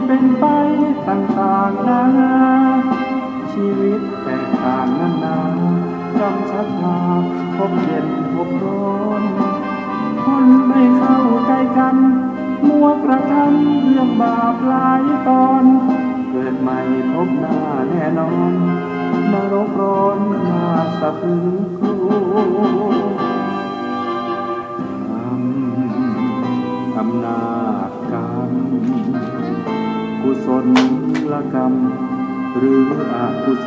เป็นไปต่างๆนานาชีวิตแตกต่างนานาจำชัดมาพบเย็นพบร้อนคนไม่เข้าใจกันมัวกระทำเรื่องบาปหลายตอนเกิดใหม่พบหน้าแน่นอนนรกร้อนน่าสะพรึงกลัวอำนาจกรรมกุศลกรรมหรืออกุศ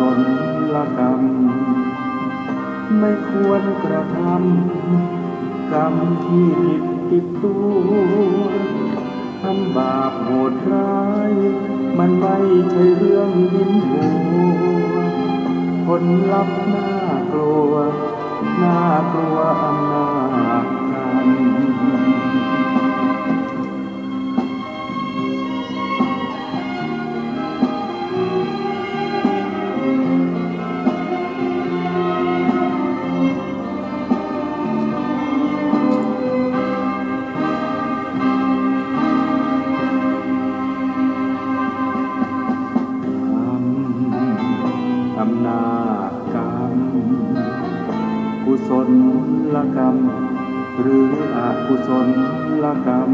ลกรรมไม่ควรกระทำกรรมที่ผิดติดตัวทำบาปโหดร้ายมันไม่ใช่เรื่องยิ้มหัวผลลัพธ์น่ากลัวน่ากลัวอำนาจกรรมอำนาจกรรมกุศลกรรมหรืออกุศลกรรม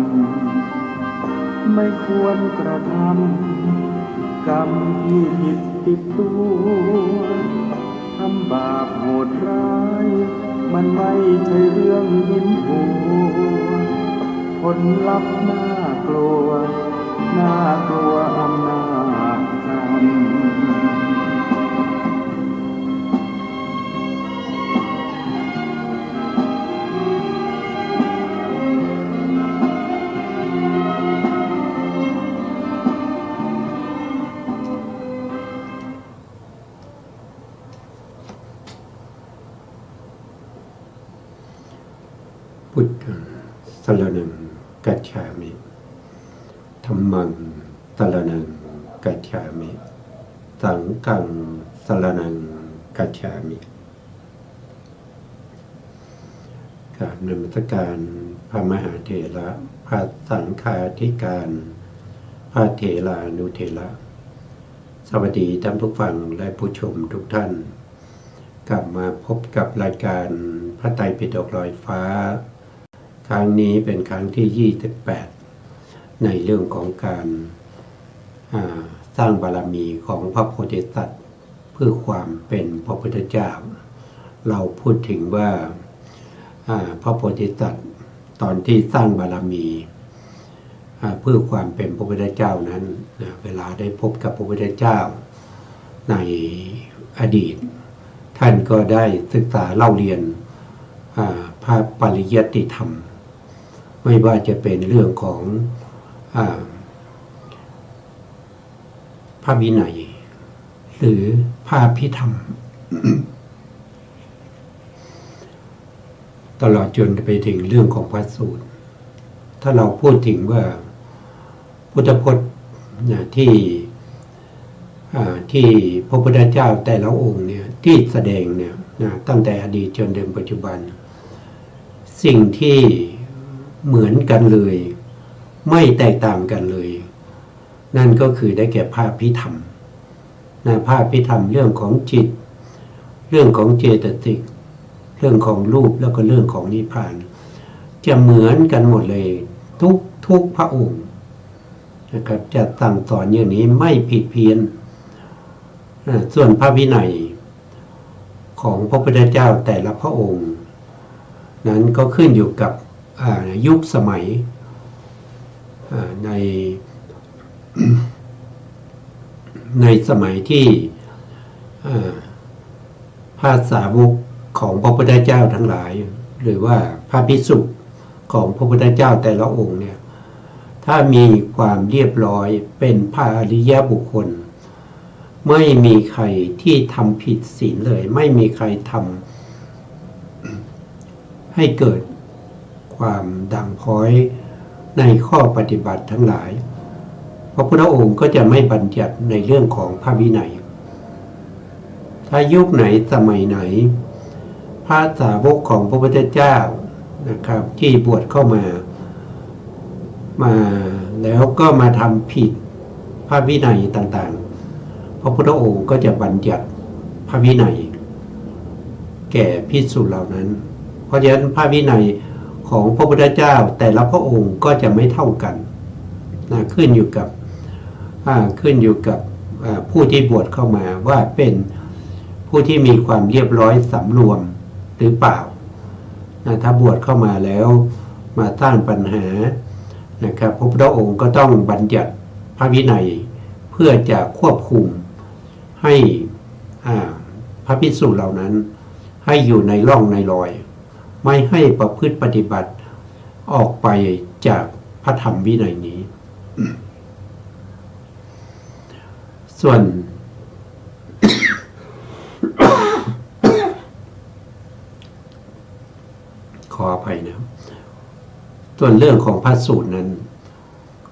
ไม่ควรกระทำกรรมที่ผิดติดตัวทำบาปโหดร้ายมันไม่ใช่เรื่องยิ้มหัวผลลัพธ์น่ากลัวน่ากลัวอำนาจกรรมพุทธังสรณังกัจฉามิธัมมังสรณังกัจฉามิสังฆังสรณังกัจฉามิกราบนมัสการพระมหาเถระพระสังฆาธิการพระเถรานุเถระสวัสดีท่านผู้ฟังและผู้ชมทุกท่านกลับมาพบกับรายการพระไตรปิฎกลอยฟ้าครั้งนี้เป็นครั้งที่28ในเรื่องของการสร้างบารมีของพระโพธิสัตว์เพื่อความเป็นพระพุทธเจ้าเราพูดถึงว่าพระโพธิสัตว์ตอนที่สร้างบารมีเพื่อความเป็นพระพุทธเจ้านั้นเวลาได้พบกับพระพุทธเจ้าในอดีตท่านก็ได้ศึกษาเล่าเรียนพระปริยัติธรรมไม่ว่าจะเป็นเรื่องของพระวินัยหรือพระพิธรรม ตลอดจนไปถึงเรื่องของพระสูตรถ้าเราพูดถึงว่าพุทธพจน์ที่พระพุทธเจ้าแต่ละองค์เนี่ยที่แสดงเนี่ยตั้งแต่อดีตจนถึงปัจจุบันสิ่งที่เหมือนกันเลยไม่แตกต่างกันเลยนั่นก็คือได้แก่ภาพพิธรรมภาพพิธรรมเรื่องของจิตเรื่องของเจตสิกเรื่องของรูปแล้วก็เรื่องของนิพพานจะเหมือนกันหมดเลยทุกพระองค์นะครับจะสั่งสอนอย่างนี้ไม่ผิดเพี้ยนส่วนพระวินัยของพระพุทธเจ้าแต่ละพระองค์นั้นก็ขึ้นอยู่กับยุคสมัยในสมัยที่พระสาวกของพระพุทธเจ้าทั้งหลายหรือว่าพระภิกษุของพระพุทธเจ้าแต่ละองค์เนี่ยถ้ามีความเรียบร้อยเป็นพระอริยบุคคลไม่มีใครที่ทำผิดศีลเลยไม่มีใครทำให้เกิดความด่างพร้อยในข้อปฏิบัติทั้งหลายพระพุทธองค์ก็จะไม่บัญญัติในเรื่องของพระวินัยถ้ายุคไหนสมัยไหนพระสาวกของพระพุทธเจ้านะครับที่บวชเข้ามาแล้วก็มาทำผิด ระวินัยต่างๆพระพุทธองค์ก็จะบัญญัติพระวินัยแก่ภิกษุเหล่านั้นเพราะฉะนั้นพระวินัยของพระพุทธเจ้าแต่ละพระองค์ก็จะไม่เท่ากันนะขึ้นอยู่กับผู้ที่บวชเข้ามาว่าเป็นผู้ที่มีความเรียบร้อยสำรวมหรือเปล่านะถ้าบวชเข้ามาแล้วมาสร้างปัญหานะครับพระพุทธองค์ก็ต้องบัญญัติพระวินัยเพื่อจะควบคุมให้พระภิกษุเหล่านั้นให้อยู่ในร่องในรอยไม่ให้ประพฤติปฏิบัติออกไปจากพระธรรมวินัยนี้ ส่วน ขออภัยนะส่วนเรื่องของพระสูตรนั้น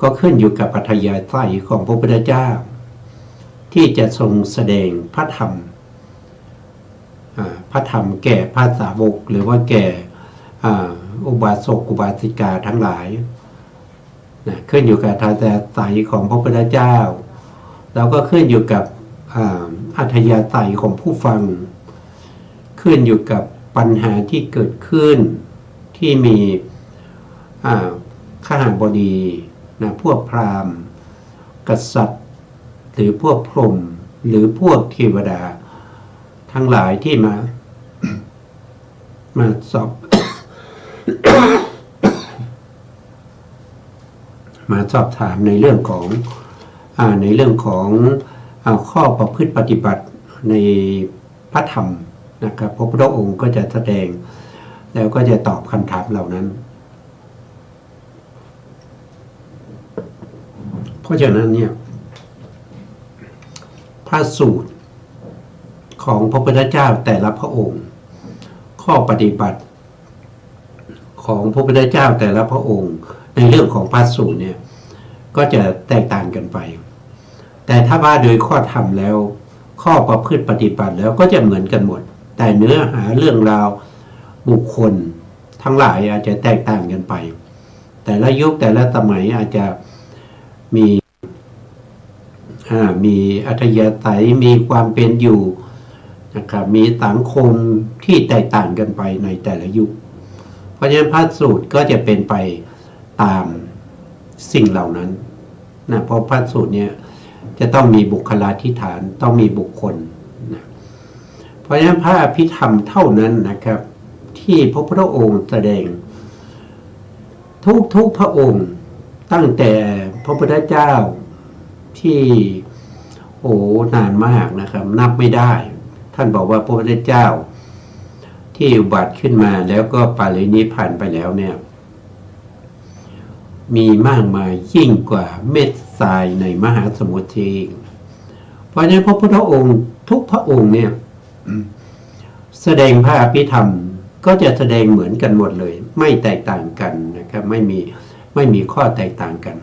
ก็ขึ้นอยู่กับอัธยาศัยของพระพุทธเจ้าที่จะทรงแสดงพระธรรมแก่พระสาวกหรือว่าแก่อุบาสกอุบาสิกาทั้งหลายขึ้นอยู่กับอัธยาศัยของพระพุทธเจ้าแล้วก็ขึ้นอยู่กับอัธยาศัยของผู้ฟังขึ้นอยู่กับปัญหาที่เกิดขึ้นที่มีข้าบดีพวกพราหมณ์กษัตริย์หรือพวกพรหมหรือพวกเทวดาทั้งหลายที่มาสอบ มาสอบถามในเรื่องของข้อประพฤติปฏิบัติในพระธรรมนะครับพระพุทธองค์ก็จะแสดงแล้วก็จะตอบคำถามเหล่านั้นเพราะฉะนั้นเนี่ยพระสูตรของพระพุทธเจ้าแต่ละพระองค์ข้อปฏิบัติของพระพุทธเจ้าแต่ละพระองค์ในเรื่องของพระสูตรเนี่ยก็จะแตกต่างกันไปแต่ถ้าว่าโดยข้อธรรมแล้วข้อประพฤติปฏิบัติแล้วก็จะเหมือนกันหมดแต่เนื้อหาเรื่องราวบุคคลทั้งหลายอาจจะแตกต่างกันไปแต่ละยุคแต่ละสมัยอาจจะมีอัธยาศัยมีความเป็นอยู่นะครับมีสังคมที่แตกต่างกันไปในแต่ละยุคเพราะฉะนั้นพระสูตรก็จะเป็นไปตามสิ่งเหล่านั้นนะเพราะพระสูตรเนี่ยจะต้องมีบุคลาธิฐานต้องมีบุคคลนะเพราะฉะนั้นพระอภิธรรมเท่านั้นนะครับที่พระพุทธองค์แสดงทุกพระองค์ตั้งแต่พระพุทธเจ้าที่นานมากนะครับนับไม่ได้ท่านบอกว่าพระพุทธเจ้าที่อุบัติขึ้นมาแล้วก็ปรินิพพานไปแล้วเนี่ยมีมากมายยิ่งกว่าเม็ดทรายในมหาสมุทรเองเพราะฉะนั้นพระพุทธองค์ทุกพระองค์เนี่ยแสดงพระอภิธรรมก็จะแสดงเหมือนกันหมดเลยไม่แตกต่างกันนะครับไม่มีข้อแตกต่างกัน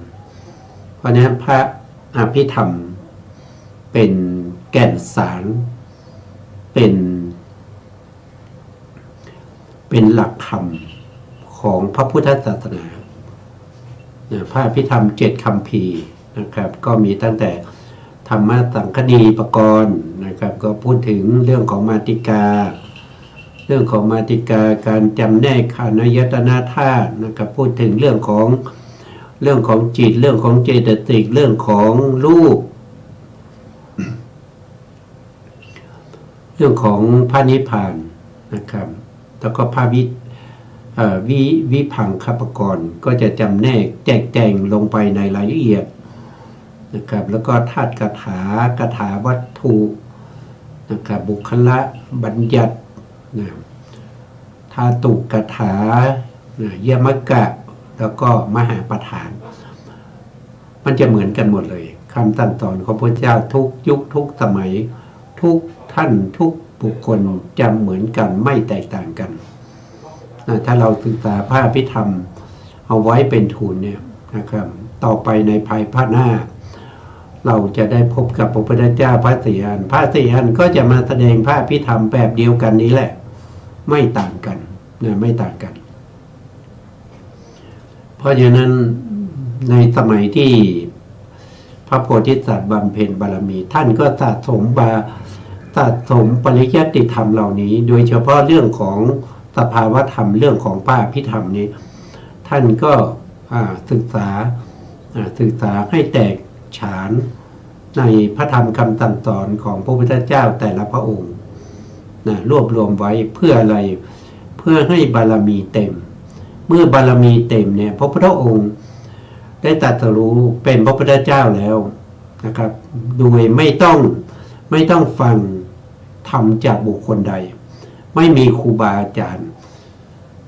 เพราะฉะนั้นพระอภิธรรมเป็นแก่นสารเป็นหลักธรรมของพระพุทธศาสนาพระอภิธรรม7คัมภีร์นะครับก็มีตั้งแต่ธรรมสังคณีปกรณ์นะครับก็พูดถึงเรื่องของมาติกาการจำแนกขันธ์อายตนะธาตุนะครับพูดถึงเรื่องของจิตเรื่องของเจตสิกเรื่องของรูปเรื่องของพระนิพพานนะครับแล้วก็พระวิพังคปกรณ์ก็จะจำแนกแจกแจงลงไปในรายละเอียดนะครับแล้วก็ธาตุคาถาวัตถุนะครับบุคละบัญญัติธาตุกถายมกะแล้วก็มหาประธานมันจะเหมือนกันหมดเลยคำสั่งสอนของพระเจ้าทุกยุคทุกสมัยทุกท่านทุกบุคคลจำเหมือนกันไม่แตกต่างกันถ้าเราศึกษาพระอภิธรรมเอาไว้เป็นทุนเนี่ยนะครับต่อไปในภายภาคหน้าเราจะได้พบกับพระพุทธเจ้าพระศรีอรหันต์ก็จะมาแสดงพระอภิธรรมแบบเดียวกันนี้แหละไม่ต่างกันไม่ต่างกันเพราะฉะนั้นในสมัยที่ พระโพธิสัตว์บำเพ็ญบารมีท่านก็สะสมปริยัติธรรมเหล่านี้โดยเฉพาะเรื่องของสภาวธรรมเรื่องของพระอภิธรรมนี้ท่านก็ศึกษาให้แตกฉานในพระธรรมคำสั่งสอนของพระพุทธเจ้าแต่ละพระองค์รวบรวมไว้เพื่ออะไรเพื่อให้บารมีเต็มเมื่อบารมีเต็มเนี่ยพระพุทธองค์ได้ตรัสรู้เป็นพระพุทธเจ้าแล้วนะครับโดยไม่ต้องฟังธรรมจากบุคคลใดไม่มีครูบาอาจารย์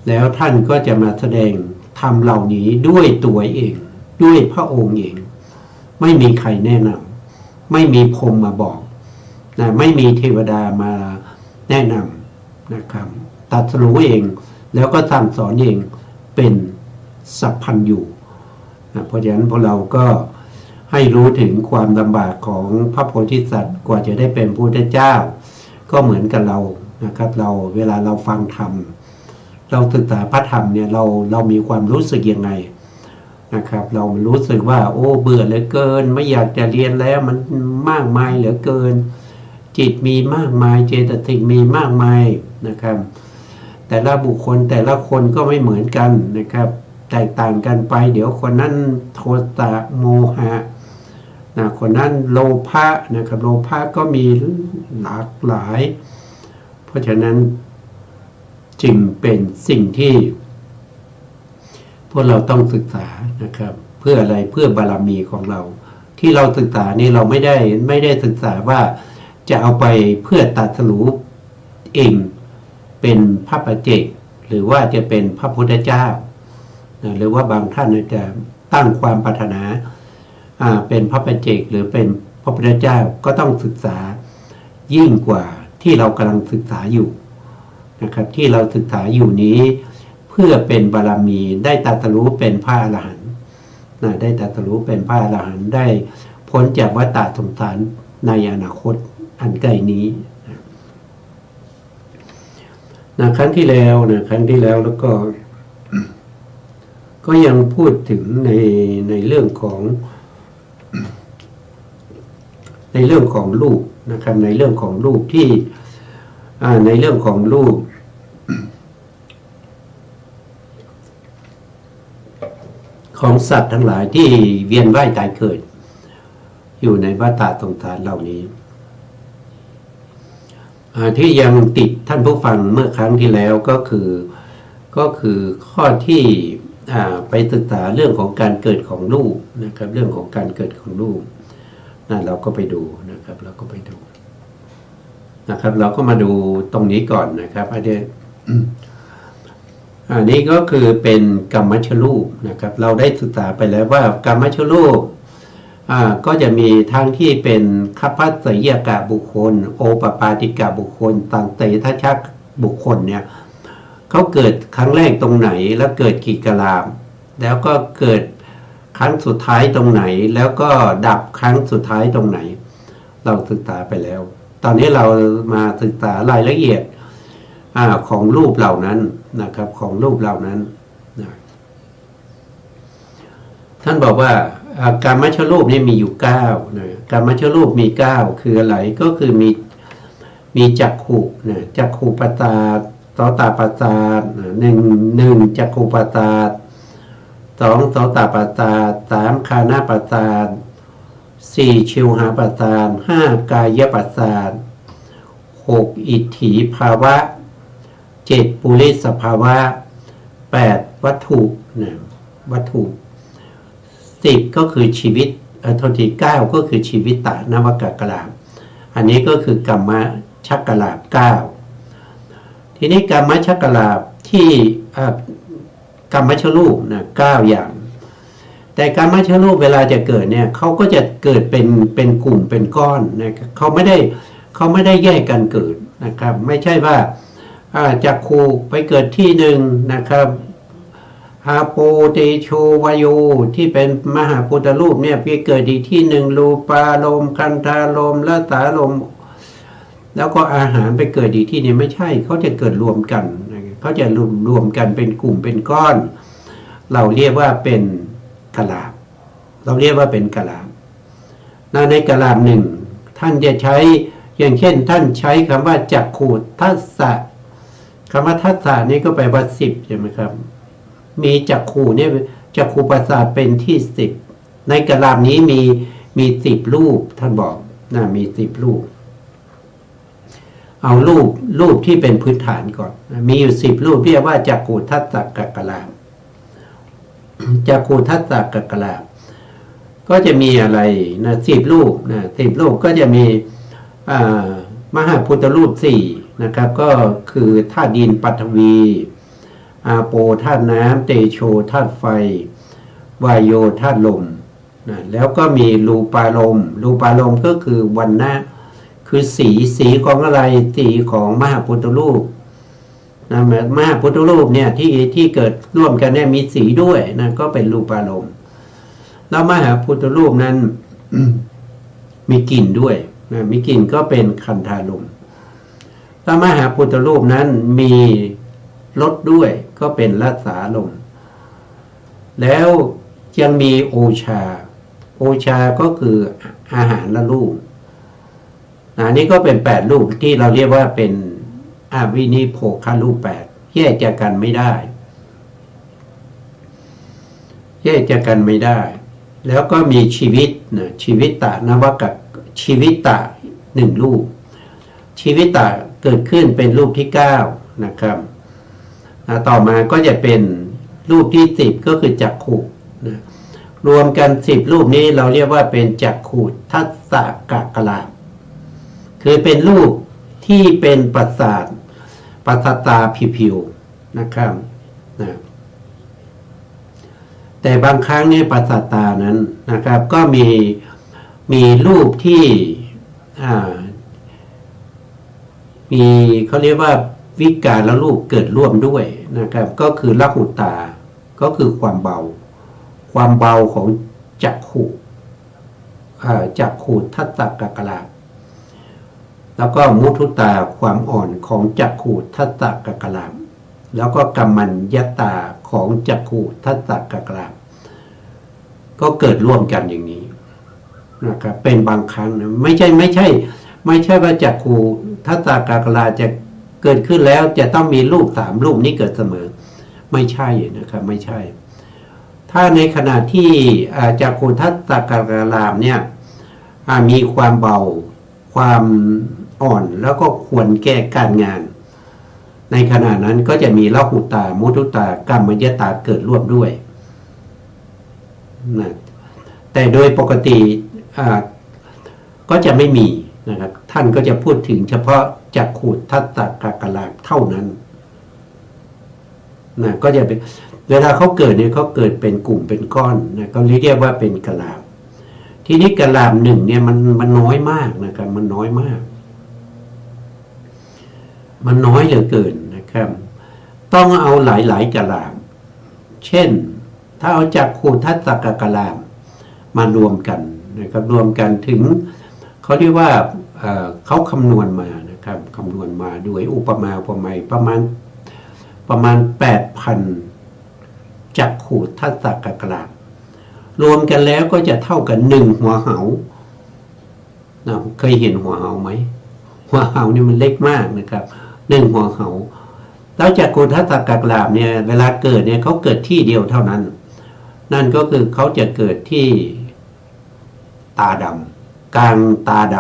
แล้วท่านก็จะมาแสดงธรรมเหล่านี้ด้วยตัวเองด้วยพระองค์เองไม่มีใครแนะนำไม่มีพรหมมาบอกนะไม่มีเทวดามาแนะนำนะครับตรัสรู้เองแล้วก็สั่งสอนเองเป็นสัพพัญญูนะเพราะฉะนั้นพวกเราก็ให้รู้ถึงความลำบากของพระโพธิสัตว์กว่าจะได้เป็นพระพุทธเจ้าก็เหมือนกับเรานะครับเราเวลาเราฟังธรรมเราศึกษาพระธรรมเนี่ยเรามีความรู้สึกยังไงนะครับเรารู้สึกว่าโอ้เบื่อเหลือเกินไม่อยากจะเรียนแล้วมันมากมายเหลือเกินจิตมีมากมายเจตสิกมีมากมายนะครับแต่ละบุคคลแต่ละคนก็ไม่เหมือนกันนะครับแตกต่างกันไปเดี๋ยวคนนั้นโทสะโมหะคนนั้นโลภะนะครับโลภะก็มีหลากหลายเพราะฉะนั้นจึงเป็นสิ่งที่พวกเราต้องศึกษานะครับเพื่ออะไรเพื่อบารมีของเราที่เราศึกษานี่เราไม่ได้ศึกษาว่าจะเอาไปเพื่อตรัสรู้เองเป็นพระปัจเจกหรือว่าจะเป็นพระพุทธเจ้าหรือว่าบางท่านจะตั้งความปรารถนาเป็นพระปัจเจกหรือเป็นพระพุทธเจ้าก็ต้องศึกษายิ่งกว่าที่เรากำลังศึกษาอยู่นะครับที่เราศึกษาอยู่นี้เพื่อเป็นบารมีได้ตรัสรู้เป็นพระอรหันต์ได้ตรัสรู้เป็นพระอรหันต์ได้พ้นจากวัฏฏะสงสารในอนาคตอันใกล้นี้ครั้งที่แล้วแล้วก็ยังพูดถึงในเรื่องของรูปนะครับในเรื่องของรูปที่ในเรื่องของรูปของสัตว์ทั้งหลายที่เวียนว่ายตายเกิดอยู่ในวัฏฏะสงสารเหล่านี้ที่ยังติดท่านผู้ฟังเมื่อครั้งที่แล้วก็คือข้อที่ไปศึกษาเรื่องของการเกิดของรูปนะครับเรื่องของการเกิดของรูปเราก็ไปดูนะครับเราก็มาดูตรงนี้ก่อนนะครับอันนี้ก็คือเป็นกรรมชรูปนะครับเราได้ศึกษาไปแล้วว่ากรรมชรูปก็จะมีทั้งที่เป็นคัพพสยกะบุคคลโอปปาติกะบุคคลตังเตทัชชะบุคคลเนี่ยเขาเกิดครั้งแรกตรงไหนแล้วเกิดกี่กะลามแล้วก็เกิดครั้งสุดท้ายตรงไหนแล้วก็ดับครั้งสุดท้ายตรงไหนเราศึกษาไปแล้วตอนนี้เรามาศึกษารายละเอียดของรูปเหล่านั้นนะครับของรูปเหล่านั้นท่านบอกว่ากามชรูปนี่มีอยู่9นะกามชรูปมี9คืออะไรก็คือมีจักขุนะจักขุปตาโสตประสาท1จักขุปตา2โสตประสาท3คานะประสาท4ชิวหาประสาท5กายประสาท6อิทธิภาวะ7ปุริสภาวะ8วัตถุนะวัตถุ10ก็คือชีวิต9ก็คือชีวิตตานวกกลาภอันนี้ก็คือกรรมชักกลาภ9ทีนี้กรรมชักกลาภที่กรรมชรูปนะ9อย่างแต่กรรมชรูปเวลาจะเกิดเนี่ยเขาก็จะเกิดเป็นกลุ่มเป็นก้อนนะเขาไม่ได้แยกกันเกิดนะครับไม่ใช่ว่าจักขุไปเกิดที่หนึ่งนะครับฮาโปเตโชวโยที่เป็นมหาพุทธรูปเนี่ยไปเกิดอีกที่หนึ่งรูปารมณ์คันธารมณ์ละตารมณ์แล้วก็อาหารไปเกิดอีกที่นี่ไม่ใช่เขาจะเกิดรวมกันเขาจะรวมกันเป็นกลุ่มเป็นก้อนเราเรียกว่าเป็นกลาภเราเรียกว่าเป็นกลาภ ในกลามหนึ่งท่านจะใช้อย่างเช่นท่านใช้คำว่าจักขุทัสสะคำว่าทัสสะนี่ก็แปลว่า10ใช่ไหมครับมีจักขุเนี่ยจักขุประสาทเป็นที่10ในกลามนี้มี10รูปท่านบอกนะมี10รูปเอารูปที่เป็นพื้นฐานก่อนมีอยู่10รูปเรียกว่าจักขุทัสสะกักลามจักขุทัสสะกักลามก็จะมีอะไรนะ10รูปนะ10รูปก็จะมีมหาพุทธรูป4นะครับก็คือธาตุดินปฐวีอาโปธาตุน้ำเตโชธาตุไฟวายโยธาตุลมนะแล้วก็มีรูปารมณ์ก็คือวรรณะคือสีของอะไรสีของมหาพุทธรูปนะมหาพุทธรูปเนี่ยที่เกิดร่วมกันเนี่ยมีสีด้วยนะก็เป็นรูปารมณ์แล้วมหาพุทธรูปนั้น มีกลิ่นด้วยนะมีกลิ่นก็เป็นคันธารมณ์แล้วมหาพุทธรูปนั้นมีรสด้วยก็เป็นรสารมณ์แล้วยังมีโอชาก็คืออาหารละรูปอันนี้ก็เป็น8รูปที่เราเรียกว่าเป็นอวินิโภครูป8แยกจากกันไม่ได้แล้วก็มีชีวิตนะชีวิตตะนวกับชีวิตตะ1รูปชีวิตตะเกิดขึ้นเป็นรูปที่9นะครับต่อมาก็จะเป็นรูปที่10ก็คือจักขุนะรวมกัน10รูปนี้เราเรียกว่าเป็นจักขุทัสสะกักลามคือเป็นรูปที่เป็นประสาทตาผิวๆนะครับนะแต่บางครั้งเนี่ยประสาทตานั้นนะครับก็มีรูปที่มีเขาเรียกว่าวิการและรูปเกิดร่วมด้วยนะครับก็คือละหุตาก็คือความเบาของจักขุทัสสะกักลามแล้วก็มุทุตาความอ่อนของจักขุทัสสะกักลามแล้วก็กัมมัญญตาของจักขุทัสสะกักลามก็เกิดร่วมกันอย่างนี้นะครับเป็นบางครั้งนะไม่ใช่ว่าจักขุทัสสะกักลามจะเกิดขึ้นแล้วจะต้องมีรูป3รูปนี้เกิดเสมอไม่ใช่นะครับไม่ใช่ถ้าในขณะที่จักขุทัสสะกักลามเนี่ยมีความเบาความอ่อนแล้วก็ควรแก้การงานในขณะนั้นก็จะมีละหุตามุทุตากัมมัญญตาเกิดร่วมด้วยนะแต่โดยปกติก็จะไม่มีนะครับท่านก็จะพูดถึงเฉพาะจักขุทัสสะกักลามเท่านั้นนะก็จะเป็นเวลาเขาเกิดเนี่ยเขาเกิดเป็นกลุ่มเป็นก้อนนะเขาเรียกว่าเป็นกลามทีนี้กลามหนึ่งเนี่ยมันน้อยมากนะครับมันน้อยมากมันน้อยเหลือเกินนะครับต้องเอาหลายกลามเช่นถ้าเอาจักขุทัสสะกักลามมารวมกันนะครับรวมกันถึงเขาเรียกว่าเขาคำนวณมานะครับคำนวณมาด้วยอุปมาอุปไมยประมาณ 8,000 จักขุทัสสะกักลามรวมกันแล้วก็จะเท่ากับ1หัวเหานะเคยเห็นหัวเหาไหมหัวเหานี่มันเล็กมากนะครับ1หัวเหาแล้วจักขุทัสสะกักลามเนี่ยเวลาเกิดเนี่ยเขาเกิดที่เดียวเท่านั้นนั่นก็คือเขาจะเกิดที่ตาดำกลางตาด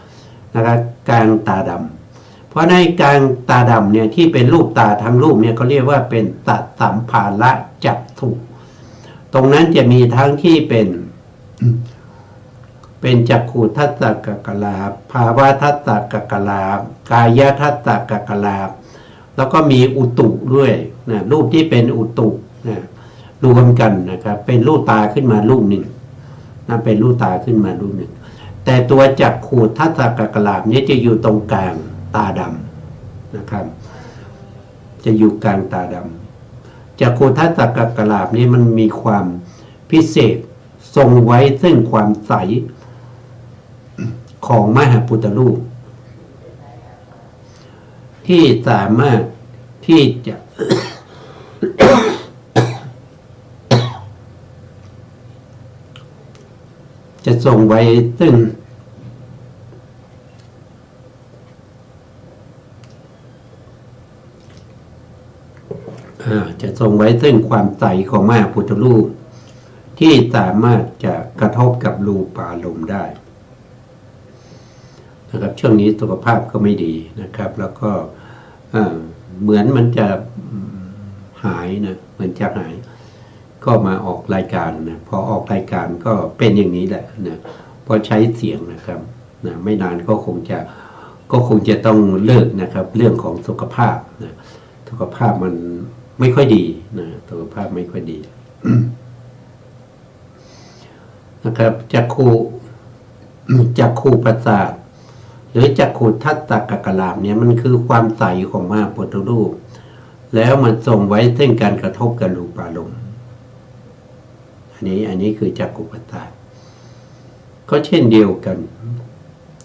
ำนะครับกลางตาดำเพราะในกลางตาดำเนี่ยที่เป็นรูปตาทั้งรูปเนี่ยเขาเรียกว่าเป็นตัดสัมภาระจักขุตรงนั้นจะมีทั้งที่เป็นจักขุทัสสะกักลามภาวะทัสสะกักลามกายทัสสะกักลามแล้วก็มีอุตุด้วยนะรูปที่เป็นอุตุนะรวมกันนะครับเป็นรูปตาขึ้นมารูปหนึ่งนะเป็นรูปตาขึ้นมารูปหนึ่งแต่ตัวจักขุทัสสะกักลามนี้จะอยู่ตรงกลางตาดำนะครับจะอยู่กลางตาดำจักขุทัสสะกักลามนี้มันมีความพิเศษทรงไว้ซึ่งความใสของมหาพุทธรูปที่สามารถที่จะ จะทรงไว้ซึ่งจะทรงไว้ซึ่งความใสของมหาพุทธรูปที่สามารถจะกระทบกับรูปารมณ์ได้นะครับช่วงนี้สุขภาพก็ไม่ดีนะครับแล้วก็เหมือนมันจะหายนะเหมือนจะหายก็มาออกรายการนะพอออกรายการก็เป็นอย่างนี้แหละนะพอใช้เสียงนะครับนะไม่นานก็คงจะต้องเลิกนะครับเรื่องของสุขภาพนะสุขภาพมันไม่ค่อยดีนะสุขภาพไม่ค่อยดี นะครับจักขุประสาทหรือจักขุทัตตกกลามเนี่ยมันคือความใสของมหาพุทธรูปแล้วมันทรงไว้ซึ่งการกระทบกับรูปารมณ์อันนี้คือจักขุประสาทก็เช่นเดียวกัน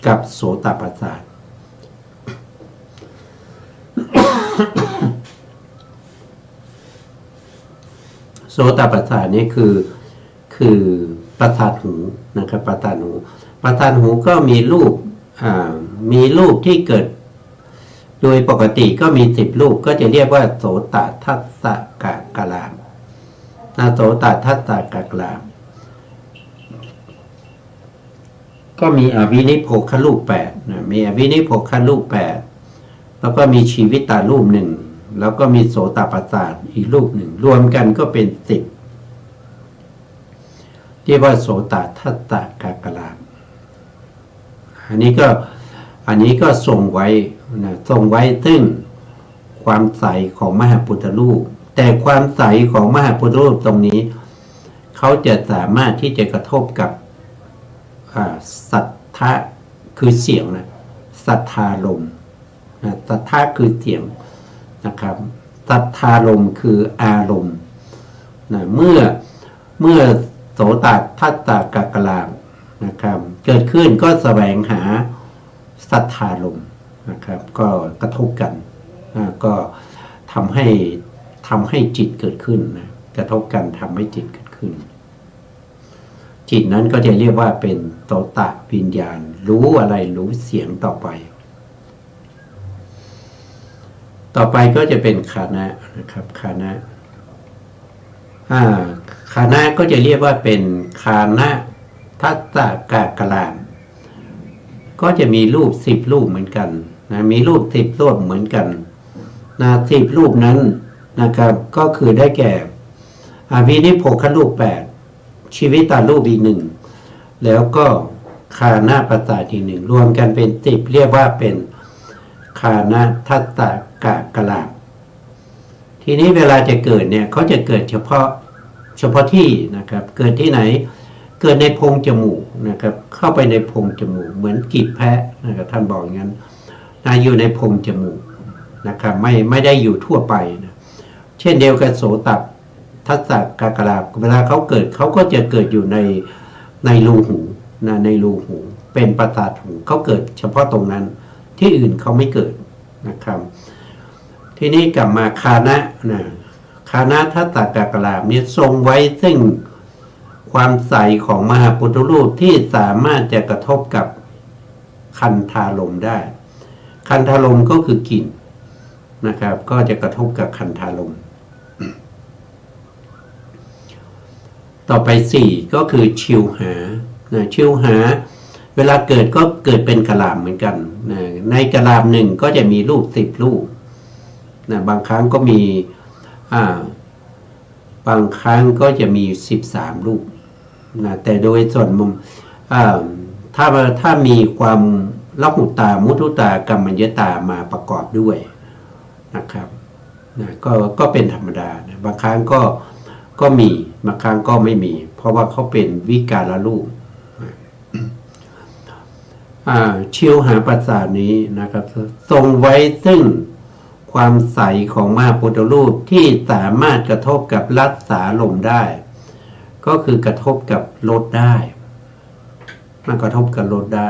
กับโสตประสาท โสตประสาทนี่คือประสาทหูนะครับประสาทหูก็มีรูปที่เกิดโดยปกติก็มี10รูปก็จะเรียกว่าโสตทัสสกกลามโสตทัสสกกลามก็มีอวินิโภครูป8นะมีอวินิโภครูป8แล้วก็มีชีวิตารูป1แล้วก็มีโสตประสาทอีกรูป1รวมกันก็เป็น10เรียกว่าโสตทัสสกกลามอันนี้ก็ทรงไว้นะทรงไว้ซึ่งความใสของมหาพุทธรูปแต่ความใสของมหาพุทธรูปตรงนี้เขาจะสามารถที่จะกระทบกับสัทธะคือเสียงนะสัทธารมณ์สัทธะคือเสียงนะครับสัทธารมณ์คืออารมณ์นะเมื่อโสตทัสสกกลามนะครับเกิดขึ้นก็แสวงหาสัทธารมณ์นะครับก็กระทบกันก็ทำให้จิตเกิดขึ้นนะกระทบกันทำให้จิตเกิดขึ้นจิตนั้นก็จะเรียกว่าเป็นโสตวิญญาณรู้อะไรรู้เสียงต่อไปก็จะเป็นฆานะนะครับฆานะฆานะก็จะเรียกว่าเป็นฆานะทัสสกกลามก็จะมีรูป10รูปเหมือนกันนะมีรูป10รูปเหมือนกันนะ10รูปนั้นนะครับก็คือได้แก่อวินิโภครูป8ชีวิตารูปอีก1แล้วก็ฆานะประสาทอีก1รวมกันเป็น10เรียกว่าเป็นฆานะทัสสกกลามทีนี้เวลาจะเกิดเนี่ยเขาจะเกิดเฉพาะที่นะครับเกิดที่ไหนเกิดในโพรงจมูกนะครับเข้าไปในโพรงจมูกเหมือนกีบแพะนะครับท่านบอกอย่างนั้นอยู่ในโพรงจมูกนะครับไม่ได้อยู่ทั่วไปนะเช่นเดียวกับโสตทัสสกกลามเวลาเขาเกิดเขาก็จะเกิดอยู่ในรูหูนะในรูหูเป็นประสาทหูเขาเกิดเฉพาะตรงนั้นที่อื่นเขาไม่เกิดนะครับทีนี้กลับมาฆานะทัสสกกลามนี้ทรงไว้ซึ่งความใสของมหาพุทธรูปที่สามารถจะกระทบกับคันธารมณ์ได้คันธารมณ์ก็คือกลิ่นนะครับก็จะกระทบกับคันธารมณ์ต่อไป4ก็คือชิวหาชิวหาเวลาเกิดก็เกิดเป็นกลามเหมือนกันในกลาม1ก็จะมีรูป10รูปบางครั้งก็มีบางครั้งก็จะมี13รูปแต่โดยส่วนมุมถ้ามีความละหุตามุทุตากัมมัญญตามาประกอบด้วยนะครับก็เป็นธรรมดานะบางครั้งก็มีบางครั้งก็ไม่มีเพราะว่าเขาเป็นวิการรูปชิวหาประสาทนี้นะครับทรงไว้ซึ่งความใสของมหาพุทธรูปที่สามารถกระทบกับรัศสาลมได้ก็คือกระทบกับรสได้มันกระทบกับรสได้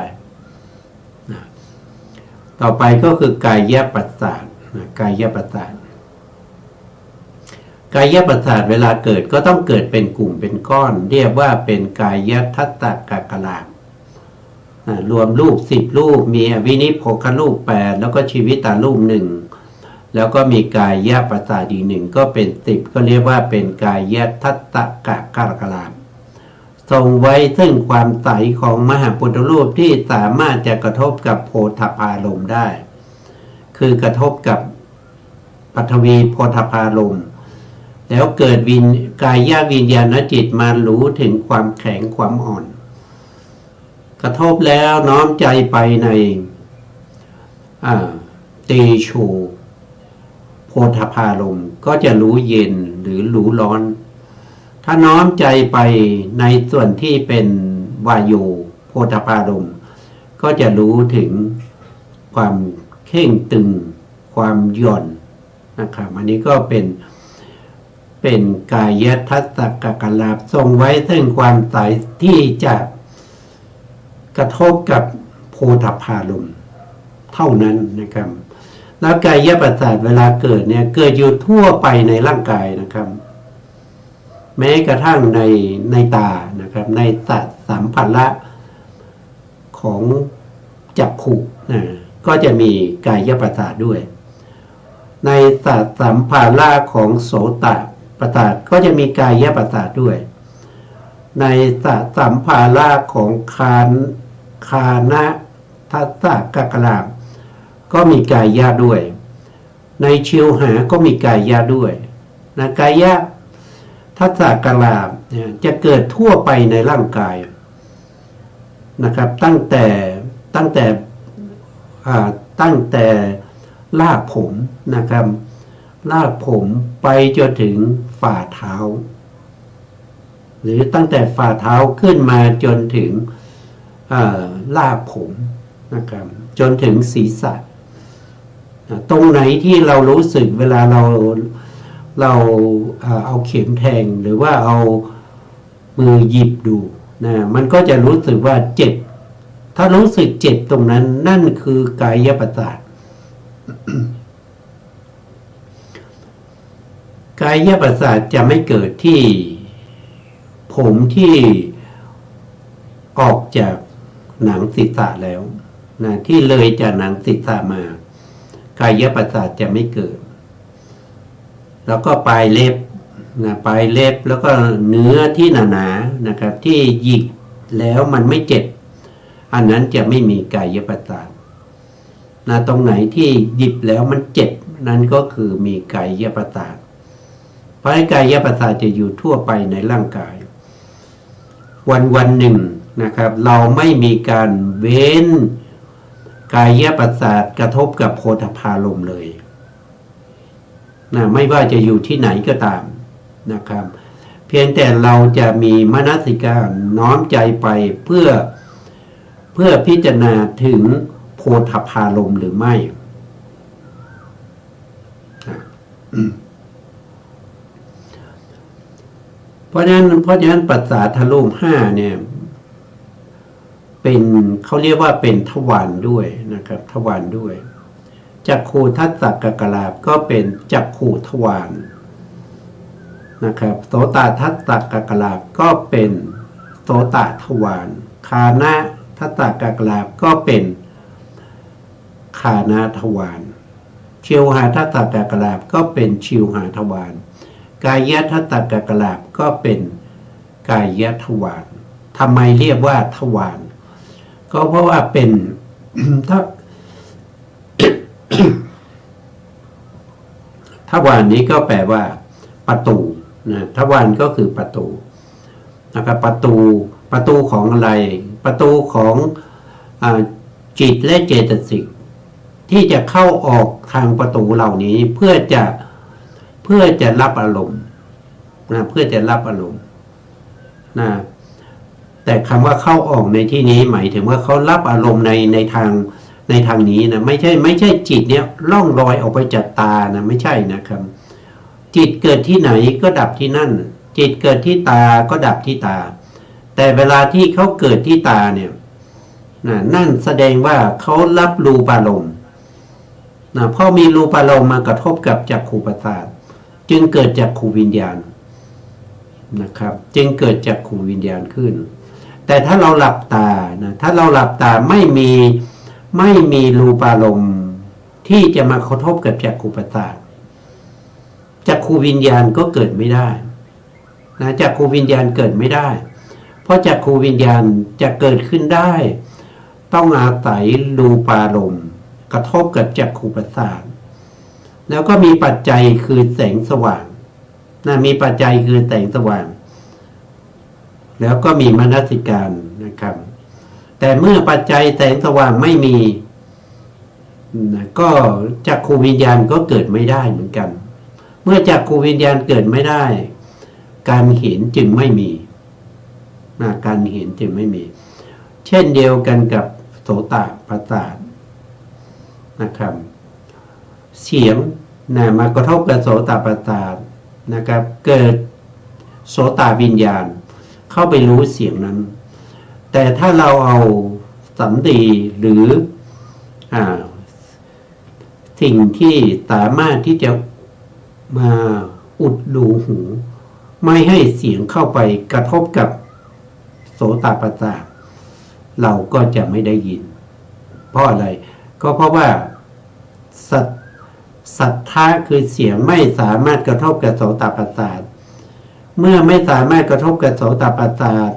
ต่อไปก็คือกายประสาทกายประสาท กายประสาทเวลาเกิดก็ต้องเกิดเป็นกลุ่มเป็นก้อน เรียกว่าเป็นกายทัตตกักลาภรวมรูป10รูปมีอวินิพพครูป8แล้วก็ชีวิตารูป1แล้วก็มีกายประสาทอีก1ก็เป็น10ก็เรียกว่าเป็นกายทัตตกักลาภทรงไว้ซึ่งความใสของมหาพุทธรูปที่สามารถจะกระทบกับโพธพารมณ์ได้คือกระทบกับปฐวีโพธพารมณ์แล้วเกิดกายวิญญาณจิตมารู้ถึงความแข็งความอ่อนกระทบแล้วน้อมใจไปในตีชูโพธพารมณ์ก็จะรู้เย็นหรือรู้ร้อนถ้าน้อมใจไปในส่วนที่เป็นวายุโพธพารมณ์ก็จะรู้ถึงความเข่งตึงความหย่อนนะครับอันนี้ก็เป็นกายทัตตกักลาภทรงไว้ซึ่งความใสที่จะกระทบกับโพธพารมณ์เท่านั้นนะครับแล้วกายประสาทเวลาเกิดเนี่ยเกิดอยู่ทั่วไปในร่างกายนะครับแม้กระทั่งในตานะครับในสัมผัสละของจักขุก็จะมีกายประสาทด้วยในสัมผัสละของโสตประสาทก็จะมีกายประสาทด้วยในสัมผัสละของคานะทัตตกักลาภก็มีกายด้วยในชิวหาก็มีกายด้วยนะกายทัตตกักลาภจะเกิดทั่วไปในร่างกายนะครับตั้งแต่รากผมนะครับรากผมไปจนถึงฝ่าเท้าหรือตั้งแต่ฝ่าเท้าขึ้นมาจนถึงรากผมนะครับจนถึงศีรษะตรงไหนที่เรารู้สึกเวลาเราเอาเข็มแทงหรือว่าเอามือหยิบดูนะมันก็จะรู้สึกว่าเจ็บถ้ารู้สึกเจ็บตรงนั้นนั่นคือกายประสาท กายประสาทจะไม่เกิดที่ผมที่ออกจากหนังศีรษะแล้วนะที่เลยจากหนังศีรษะมากายประสาทจะไม่เกิดแล้วก็ปลายเล็บนะปลายเล็บแล้วก็เนื้อที่หนาๆนะครับที่หยิกแล้วมันไม่เจ็บอันนั้นจะไม่มีกายประสาทนะตรงไหนที่หยิบแล้วมันเจ็บนั่นก็คือมีกายประสาทเพราะกายประสาทจะอยู่ทั่วไปในร่างกายวันหนึ่งนะครับเราไม่มีการเว้นกายประสาทกระทบกับโพธพารมณ์เลยนะไม่ว่าจะอยู่ที่ไหนก็ตามนะครับเพียงแต่เราจะมีมนสิการน้อมใจไปเพื่อพิจารณาถึงโพธพารมณ์หรือไม่เพราะฉะนั้นปัสสาทรูป5เนี่ยเป็นเขาเรียกว่าเป็นทวารด้วยนะครับทวารด้วยจักขุทัตตกักลาภก็เป็นจักขุทวารนะครับโสตทัตตกักลาภก็เป็นโสตทวารคานะทัตตกักลาภก็เป็นคานะทวารชิวหาทัตตกักลาภก็เป็นชิวหาทวารกายทัตตกักลาภก็เป็นกายทวารทำไมเรียกว่าทวารก็เพราะว่าเป็นทวารนี้ก็แปลว่าประตูนะทวารก็คือประตูนะครับประตูของอะไรประตูของจิตและเจตสิกที่จะเข้าออกทางประตูเหล่านี้เพื่อจะรับอารมณ์นะเพื่อจะรับอารมณ์นะแต่คำว่าเข้าออกในที่นี้หมายถึงว่าเขารับอารมณ์ในทางนี้นะไม่ใช่จิตเนี่ยล่องลอยออกไปจากตานะไม่ใช่นะครับจิตเกิดที่ไหนก็ดับที่นั่นจิตเกิดที่ตาก็ดับที่ตาแต่เวลาที่เขาเกิดที่ตาเนี่ยนั่นแสดงว่าเขารับรูปารมณ์พอมีรูปารมณ์มากระทบกับจักขุประสาท จึงเกิดจากขูวิญญาณนะครับจึงเกิดจากขูวิญญาณขึ้นแต่ถ้าเราหลับตานะถ้าเราหลับตาไม่มีรูปารมณ์ที่จะมากระทบกับจักขุประสาทจักขุวิญญาณก็เกิดไม่ได้นะจักขุวิญญาณเกิดไม่ได้เพราะจักขุวิญญาณจะเกิดขึ้นได้ต้องอาศัยรูปารมณ์กระทบกับจักขุประสาทแล้วก็มีปัจจัยคือแสงสว่างนะมีปัจจัยคือแสงสว่างแล้วก็มีมนสิการนะครับแต่เมื่อปัจจัยแสงสว่างไม่มีนะก็จักขุวิญญาณก็เกิดไม่ได้เหมือนกันเมื่อจักขุวิญญาณเกิดไม่ได้การเห็นจึงไม่มีนะการเห็นจึงไม่มีเช่นเดียวกันกับโสตประสาทนะครับเสียงนะมากระทบกับโสตประสาทนะครับเกิดโสตวิญญาณเข้าไปรู้เสียงนั้นแต่ถ้าเราเอาสัมดีหรือสิ่งที่สามารถที่จะมาอุดรูหูไม่ให้เสียงเข้าไปกระทบกับโสตประสาทเราก็จะไม่ได้ยินเพราะอะไรก็เพราะว่าสัทธะคือเสียงไม่สามารถกระทบกับโสตประสาทเมื่อไม่สามารถกระทบกับโสตประสาท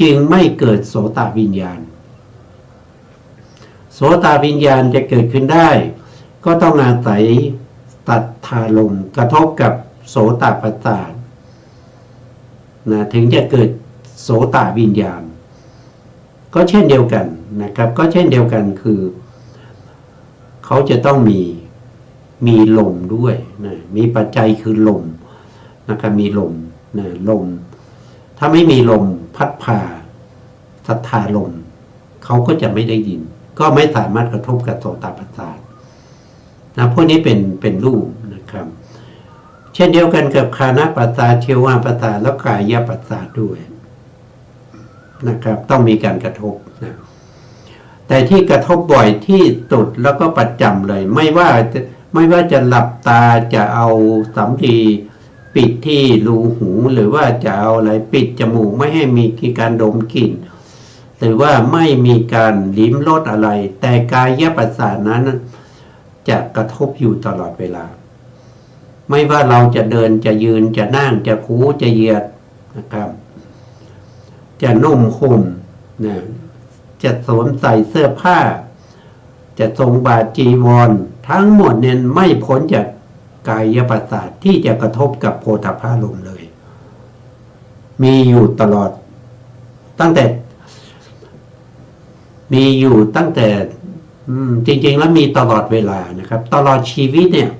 จึงไม่เกิดโสตวิญญาณโสตวิญญาณจะเกิดขึ้นได้ก็ต้องอาศัยสัทธารมณ์กระทบกับโสตประสาทนะถึงจะเกิดโสตวิญญาณก็เช่นเดียวกันนะครับก็เช่นเดียวกันคือเขาจะต้องมีลมด้วยนะมีปัจจัยคือลมนะครับมีลมนะลมถ้าไม่มีลมพัดพาสัทธารมณ์เขาก็จะไม่ได้ยินก็ไม่สามารถกระทบกับโสตประสาทนะพวกนี้เป็นรูปนะครับเช่นเดียวกันกับคานะประสาทเชวาประสาทแล้วกายประสาทด้วยนะครับต้องมีการกระทบนะแต่ที่กระทบบ่อยที่สุดแล้วก็ประจำเลยไม่ว่าจะหลับตาจะเอาสำลีปิดที่รูหูหรือว่าจะเอาอะไรปิดจมูกไม่ให้มีการดมกลิ่นหรือว่าไม่มีการลิ้มรสอะไรแต่กายประสาทนั้นจะกระทบอยู่ตลอดเวลาไม่ว่าเราจะเดินจะยืนจะนั่งจะคูจะเหยียดนะครับจะนุ่มห่มนะจะสวมใส่เสื้อผ้าจะทรงบาทจีวรทั้งหมดเนี่ยไม่พ้นจากกายประสาทที่จะกระทบกับโผฏฐัพพารมณ์เลยมีอยู่ตลอดตั้งแต่จริงๆแล้วมีตลอดเวลานะครับตลอดชีวิตเนี่ย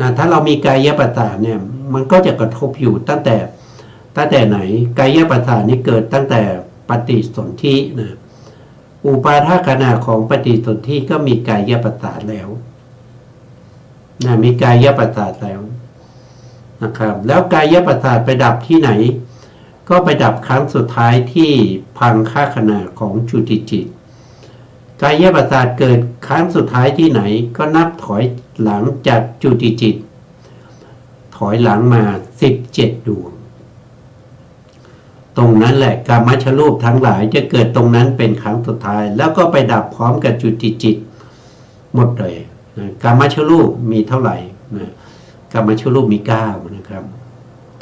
นะถ้าเรามีกายประสาทเนี่ยมันก็จะกระทบอยู่ตั้งแต่ไหนกายประสาทนี้เกิดตั้งแต่ปฏิสนธินะอุปาทขณะของปฏิสนธิก็มีกายประสาทแล้วนะมีกายประสาทแล้วนะครับแล้วกายประสาทไปดับที่ไหนก็ไปดับครั้งสุดท้ายที่พังคขณะของจุติจิตกายประสาทเกิดครั้งสุดท้ายที่ไหนก็นับถอยหลังจากจุติจิตถอยหลังมา17 ดวงตรงนั้นแหละกามชรูปทั้งหลายจะเกิดตรงนั้นเป็นครั้งสุดท้ายแล้วก็ไปดับพร้อมกับจุติจิตหมดเลยกามชรูปมีเท่าไหร่นะกามชรูปมี9นะครับ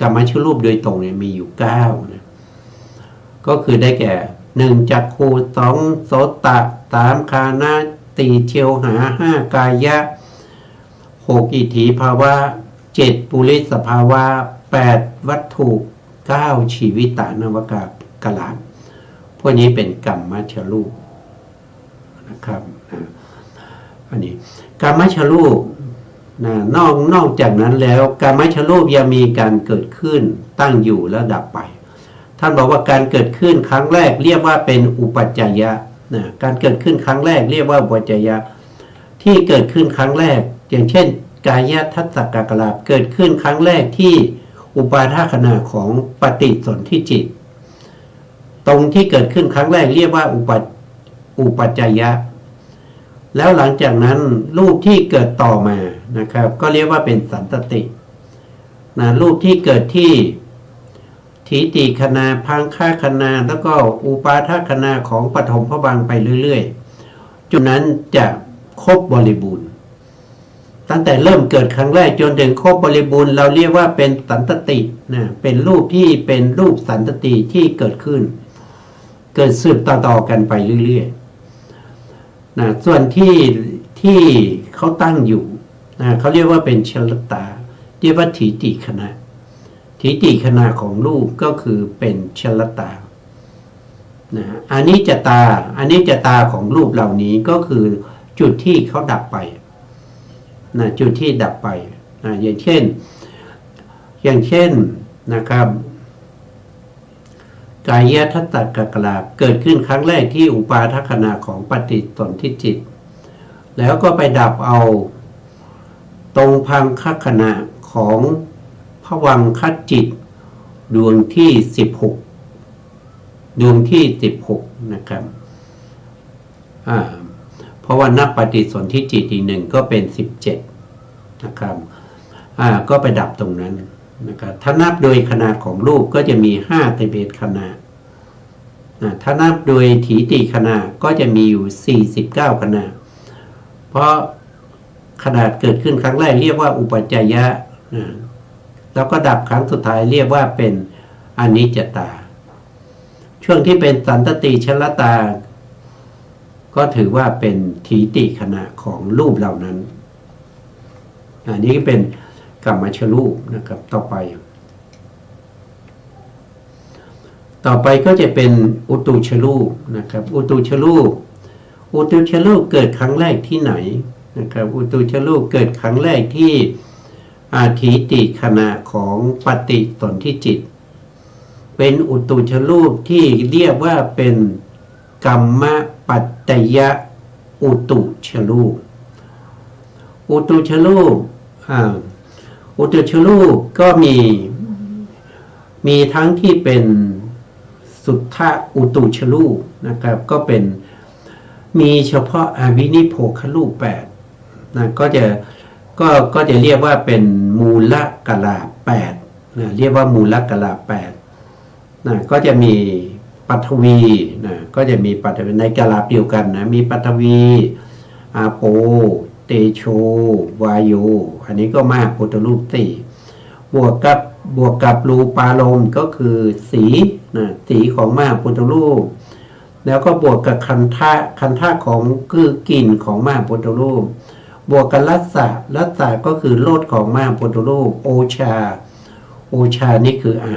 กามชรูปโดยตรงเนี่ยมีอยู่9นะก็คือได้แก่1จักขุ2โสตะ3คานะ4เชวหา5กายะ6อิทธิภาวะ7ปุริสภาวะ8วัตถุ9ชีวิตานวกะลาพวกนี้เป็นกรรมชรูปนะครับอันนี้กรรมชรูปนอกจากนั้นแล้วกรรมชรูปยังมีการเกิดขึ้นตั้งอยู่แล้วดับไปท่านบอกว่าการเกิดขึ้นครั้งแรกเรียกว่าเป็นอุปัจจยะนะการเกิดขึ้นครั้งแรกเรียกว่าอุปัจจยะที่เกิดขึ้นครั้งแรกอย่างเช่นกายทัสสกกลาภเกิดขึ้นครั้งแรกที่อุปาทขณะของปฏิสนธิจิตตรงที่เกิดขึ้นครั้งแรกเรียกว่าอุปัจจยะแล้วหลังจากนั้นรูปที่เกิดต่อมานะครับก็เรียกว่าเป็นสันตติ รูปที่เกิดที่ถีติคณาพังค่าคณาแล้วก็อุปาทคณาของปฐมภวังค์ไปเรื่อยๆจุดนั้นจะครบบริบูรณ์ตั้งแต่เริ่มเกิดครั้งแรกจนถึงครบบริบูรณ์เราเรียกว่าเป็นสันตตินะเป็นรูปที่เป็นรูปสันตติที่เกิดขึ้นเกิดสืบต่อๆกันไปเรื่อยๆนะส่วนที่เขาตั้งอยู่นะเขาเรียกว่าเป็นชลตาเรียกว่าถีติคณะถีติคณะของรูปก็คือเป็นชลตานะอันนี้จตาของรูปเหล่านี้ก็คือจุดที่เขาดับไปนะจุดที่ดับไปนะอย่างเช่นนะครับกายทัตตกกลาเกิดขึ้นครั้งแรกที่อุปาทขณะของปฏิสนธิจิตแล้วก็ไปดับเอาตรงพังคขณะของภวังคจิตดวงที่16นะครับเพราะว่านับปฏิสนธิจิตอีกหนึ่งก็เป็น17นะครับก็ไปดับตรงนั้นนะครับถ้านับโดยขนาดของรูปก็จะมี51ขนาดถ้านับโดยถีติขนาดก็จะมีอยู่49ขนาดเพราะขนาดเกิดขึ้นครั้งแรกเรียกว่าอุปัจจยะแล้วก็ดับครั้งสุดท้ายเรียกว่าเป็นอนิจจตาช่วงที่เป็นสันตติชลตาก็ถือว่าเป็นถีติขณะของรูปเหล่านั้นอันนี้เป็นกรรมชรูปนะครับต่อไปก็จะเป็นอุตุชรูปนะครับอุตุชรูปเกิดครั้งแรกที่ไหนนะครับอุตุชรูปเกิดครั้งแรกที่ถีติขณะของปฏิสนธิจิตเป็นอุตุชรูปที่เรียกว่าเป็นกัมมปัตตยะอุตุชรูปก็มีทั้งที่เป็นสุทธะอุตุชรูปนะครับก็เป็นมีเฉพาะอวินิโภครูป8นะก็จะเรียกว่าเป็นมูลกลา8นะเรียกว่ามูลกลา8นะก็จะมีปัทวีนะก็จะมีปัทวีในกลาเดียวกันนะมีปัทวีอาโปเตโชวายุอันนี้ก็มากพุทธรูป4บวกกับรูปารมณ์ก็คือสีของมากพุทธรูปแล้วก็บวกกับคันธะของคือกลิ่นของมากพุทธรูปบวกกับรัสสะก็คือรสของมากพุทธรูปโอชานี่คืออา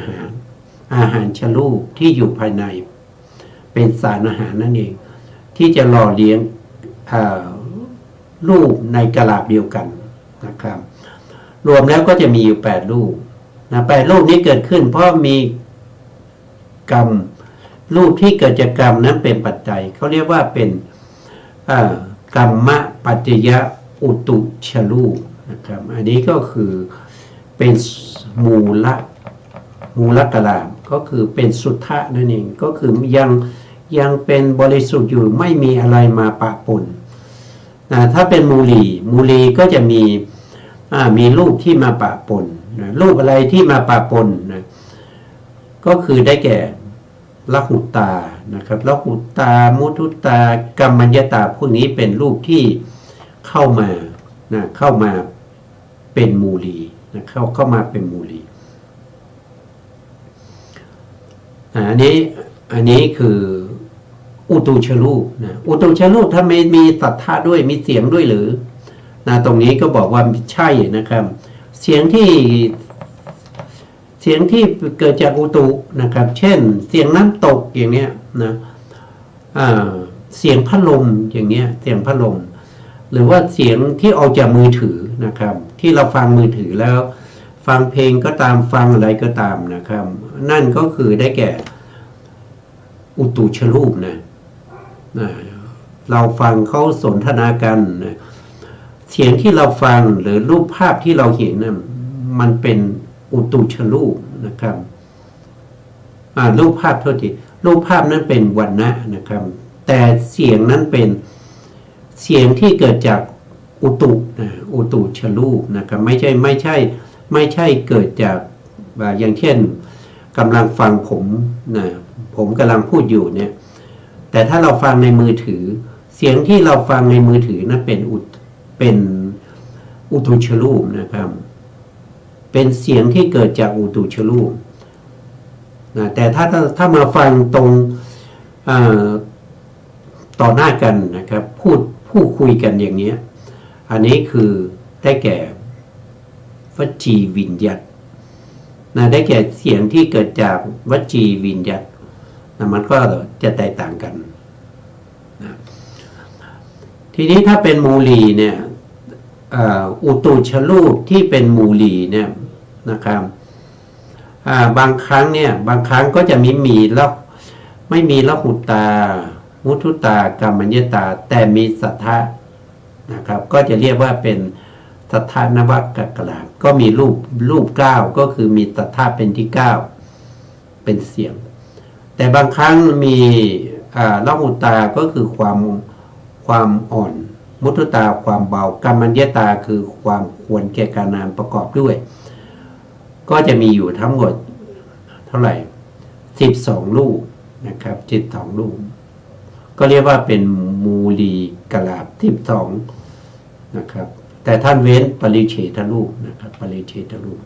หารชรูปที่อยู่ภายในเป็นสารอาหารนั่นเองที่จะหล่อเลี้ยงรูปในกลาบเดียวกันนะครับรวมแล้วก็จะมีอยู่8รูปนะ8รูปนี้เกิดขึ้นเพราะมีกรรมรูปที่เกิดจากกรรมนั้นเป็นปัจจัยเขาเรียกว่าเป็นกรรมปัจจยะอุตุชรูปนะครับอันนี้ก็คือเป็นมูลกลาบก็คือเป็นสุทธะนั่นเองก็คือยังเป็นบริสุทธิ์อยู่ไม่มีอะไรมาปะปนถ้าเป็นมูลีก็จะมีรูปที่มาปะปนรูปอะไรที่มาปะปนนะก็คือได้แก่ละหุตานะครับละหุตามุทุตากัมมัญญตาพวกนี้เป็นรูปที่เข้ามาเป็นมูลีนะเข้ามาเป็นมูลีอันนี้คืออุตุชรูปนะอุตุชรูปถ้าไม่มีสัทธะด้วยมีเสียงด้วยหรือตรงนี้ก็บอกว่าใช่นะครับเสียงที่เกิดจากอุตุนะครับเช่นเสียงน้ำตกอย่างเนี้ยนะเสียงพัดลมอย่างเนี้ยเสียงพัดลมหรือว่าเสียงที่ออกจากมือถือนะครับที่เราฟังมือถือแล้วฟังเพลงก็ตามฟังอะไรก็ตามนะครับนั่นก็คือได้แก่อุตุชรูปนะเราฟังเขาสนทนากันนะเสียงที่เราฟังหรือรูปภาพที่เราเห็นนะมันเป็นอุตุชรูปนะครับรูปภาพรูปภาพนั้นเป็นวรรณะนะครับแต่เสียงนั้นเป็นเสียงที่เกิดจากอุตุชรูปนะครับไม่ใช่ ไม่ใช่เกิดจากอย่างเช่นกำลังฟังผมนะผมกำลังพูดอยู่เนี่ยแต่ถ้าเราฟังในมือถือเสียงที่เราฟังในมือถือนั้นเป็นอุตุชรูปนะครับเป็นเสียงที่เกิดจากอุตุชรูปนะแต่ถ้ามาฟังตรงต่อหน้ากันนะครับพูดคุยกันอย่างนี้อันนี้คือได้แก่วจีวิญญัตนะได้แก่เสียงที่เกิดจากวจีวิญญัตนะมันก็จะแตกต่างกันนะทีนี้ถ้าเป็นมูลีเนี่ยอุตุชรูปที่เป็นมูลีเนี่ยนะครับบางครั้งก็จะมีแล้วไม่มีละหุตามุทุตากรรมัญญตาแต่มีสัทธะนะครับก็จะเรียกว่าเป็นสัทธานวกักกลาก็มีรูปเก้าก็คือมีสัทธะเป็นที่เก้าเป็นเสียงแต่บางครั้งมีละหุตาก็คือความอ่อนมุทุตาความเบากรรมัญญตาคือความควรแก่การงานประกอบด้วยก็จะมีอยู่ทั้งหมดเท่าไหร่12รูปนะครับ12รูปก็เรียกว่าเป็นมูลีกลาบ12นะครับแต่ท่านเว้นปริเฉทรูปนะครับปริเฉทรูป